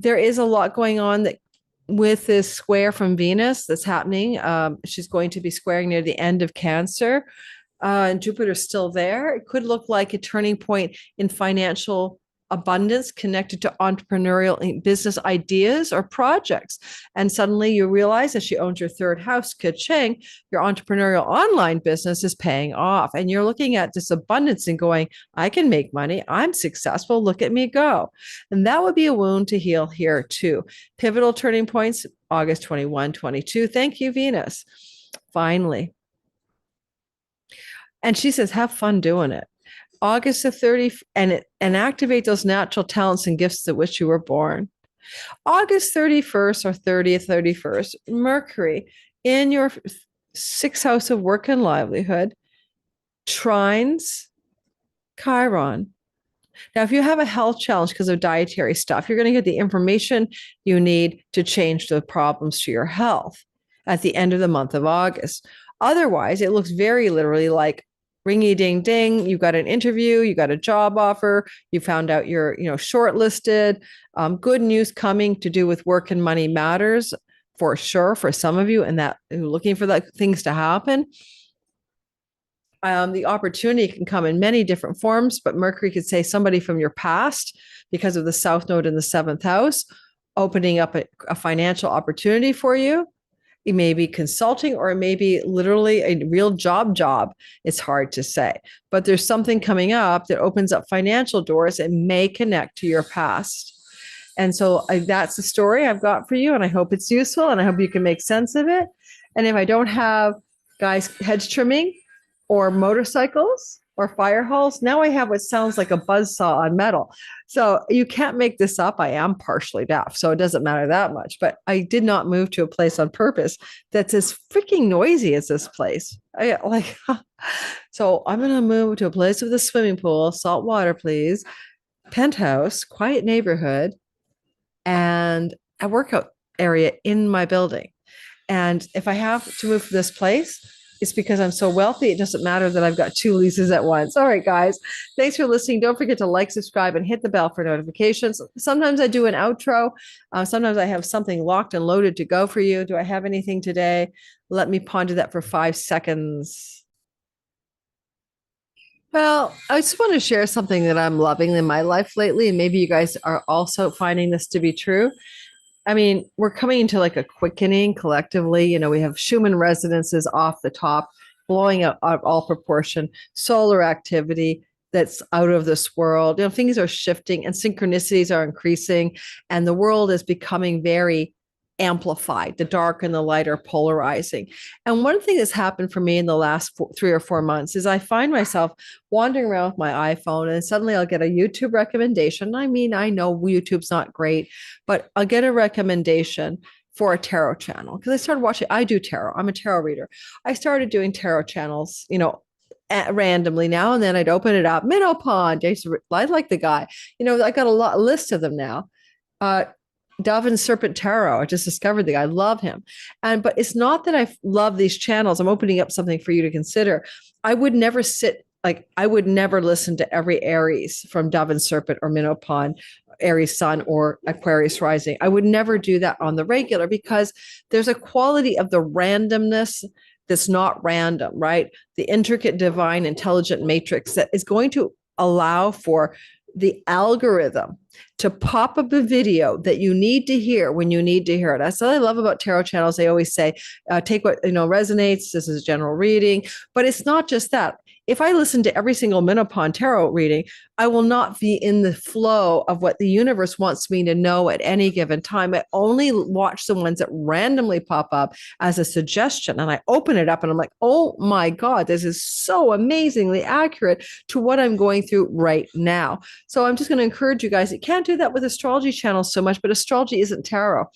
There is a lot going on that with this square from Venus that's happening. She's going to be squaring near the end of Cancer, and Jupiter's still there. It could look like a turning point in financial abundance connected to entrepreneurial business ideas or projects. And suddenly you realize, as she owns your third house, ka-ching, your entrepreneurial online business is paying off. And you're looking at this abundance and going, I can make money. I'm successful. Look at me go. And that would be a wound to heal here too. Pivotal turning points, August 21, 22. Thank you, Venus. Finally. And she says, have fun doing it. August the 30th, and activate those natural talents and gifts to which you were born. August 31st or 30th, 31st, Mercury in your sixth house of work and livelihood trines Chiron. Now, if you have a health challenge because of dietary stuff, you're going to get the information you need to change the problems to your health at the end of the month of August. Otherwise, it looks very literally like ringy ding ding, you got an interview, you got a job offer, you found out you're shortlisted. Good news coming to do with work and money matters for sure for some of you, and that looking for that things to happen. The opportunity can come in many different forms, but Mercury could say somebody from your past because of the South Node in the seventh house, opening up a financial opportunity for you. It may be consulting, or it may be literally a real job. It's hard to say, but there's something coming up that opens up financial doors and may connect to your past. And so that's the story I've got for you. And I hope it's useful, and I hope you can make sense of it. And if I don't have guys hedge trimming or motorcycles or fire halls, now I have what sounds like a buzzsaw on metal. So you can't make this up. I am partially deaf, so it doesn't matter that much. But I did not move to a place on purpose that's as freaking noisy as this place. So I'm going to move to a place with a swimming pool, salt water, please, penthouse, quiet neighborhood, and a workout area in my building. And if I have to move to this place, it's because I'm so wealthy. It doesn't matter that I've got two leases at once. All right, guys. Thanks for listening. Don't forget to like, subscribe, and hit the bell for notifications. Sometimes I do an outro. Sometimes I have something locked and loaded to go for you. Do I have anything today? Let me ponder that for 5 seconds. Well, I just want to share something that I'm loving in my life lately. And maybe you guys are also finding this to be true. I mean, we're coming into like a quickening collectively. We have Schumann resonances off the top, blowing out of all proportion, solar activity that's out of this world. Things are shifting and synchronicities are increasing, and the world is becoming very amplified. The dark and the light are polarizing. And one thing that's happened for me in the last 3 or 4 months is I find myself wandering around with my iPhone and suddenly I'll get a YouTube recommendation. I mean, I know YouTube's not great, but I'll get a recommendation for a tarot channel because I started watching. I do tarot. I'm a tarot reader. I started doing tarot channels, randomly now and then. I'd open it up. Minnow Pond. I like the guy. I got a list of them now. Dove and Serpent Tarot. I just discovered the guy. I love him. But it's not that I love these channels. I'm opening up something for you to consider. I would never listen to every Aries from Dove and Serpent or Minnow Pond, Aries Sun or Aquarius Rising. I would never do that on the regular because there's a quality of the randomness that's not random, right? The intricate, divine, intelligent matrix that is going to allow for the algorithm to pop up a video that you need to hear when you need to hear it. That's what I love about tarot channels. They always say, take what resonates. This is a general reading, but it's not just that. If I listen to every single Minnow Pond tarot reading, I will not be in the flow of what the universe wants me to know at any given time. I only watch the ones that randomly pop up as a suggestion. And I open it up and I'm like, oh my God, this is so amazingly accurate to what I'm going through right now. So I'm just going to encourage you guys, you can't do that with astrology channels so much, but astrology isn't tarot.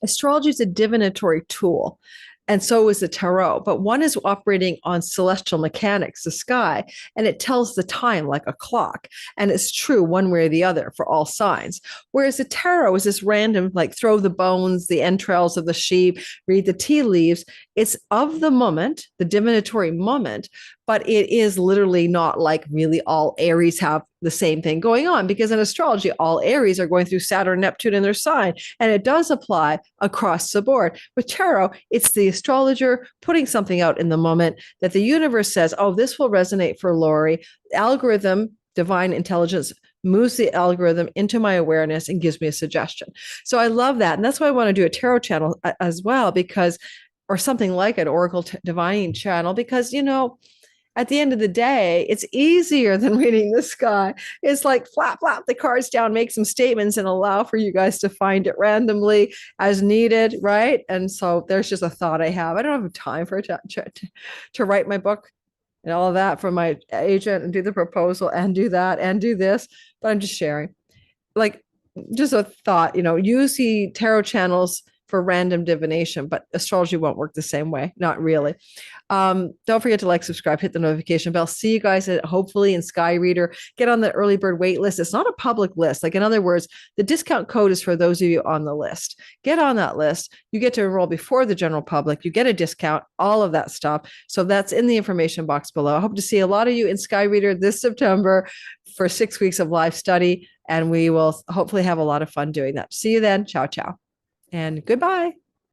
Astrology is a divinatory tool. And so is the tarot, but one is operating on celestial mechanics, the sky, and it tells the time like a clock. And it's true one way or the other for all signs. Whereas the tarot is this random, like throw the bones, the entrails of the sheep, read the tea leaves. It's of the moment, the divinatory moment, but it is literally not like really all Aries have the same thing going on, because in astrology, all Aries are going through Saturn, Neptune in their sign, and it does apply across the board. With tarot, it's the astrologer putting something out in the moment that the universe says, oh, this will resonate for Lori. Algorithm, divine intelligence, moves the algorithm into my awareness and gives me a suggestion. So I love that. And that's why I want to do a tarot channel as well, because, or something like an Oracle divining channel, because, at the end of the day, it's easier than reading the sky. It's like flap the cards down, make some statements, and allow for you guys to find it randomly as needed, right? And so there's just a thought I have. I don't have time for to write my book and all of that for my agent and do the proposal and do that and do this, but I'm just sharing. Like, just a thought, use the tarot channels for random divination, but astrology won't work the same way. Not really. Don't forget to like, subscribe, hit the notification bell. See you guys hopefully in Sky Reader. Get on the early bird wait list. It's not a public list. Like, in other words, the discount code is for those of you on the list. Get on that list. You get to enroll before the general public. You get a discount, all of that stuff. So that's in the information box below. I hope to see a lot of you in Sky Reader this September for 6 weeks of live study. And we will hopefully have a lot of fun doing that. See you then. Ciao, ciao. And goodbye.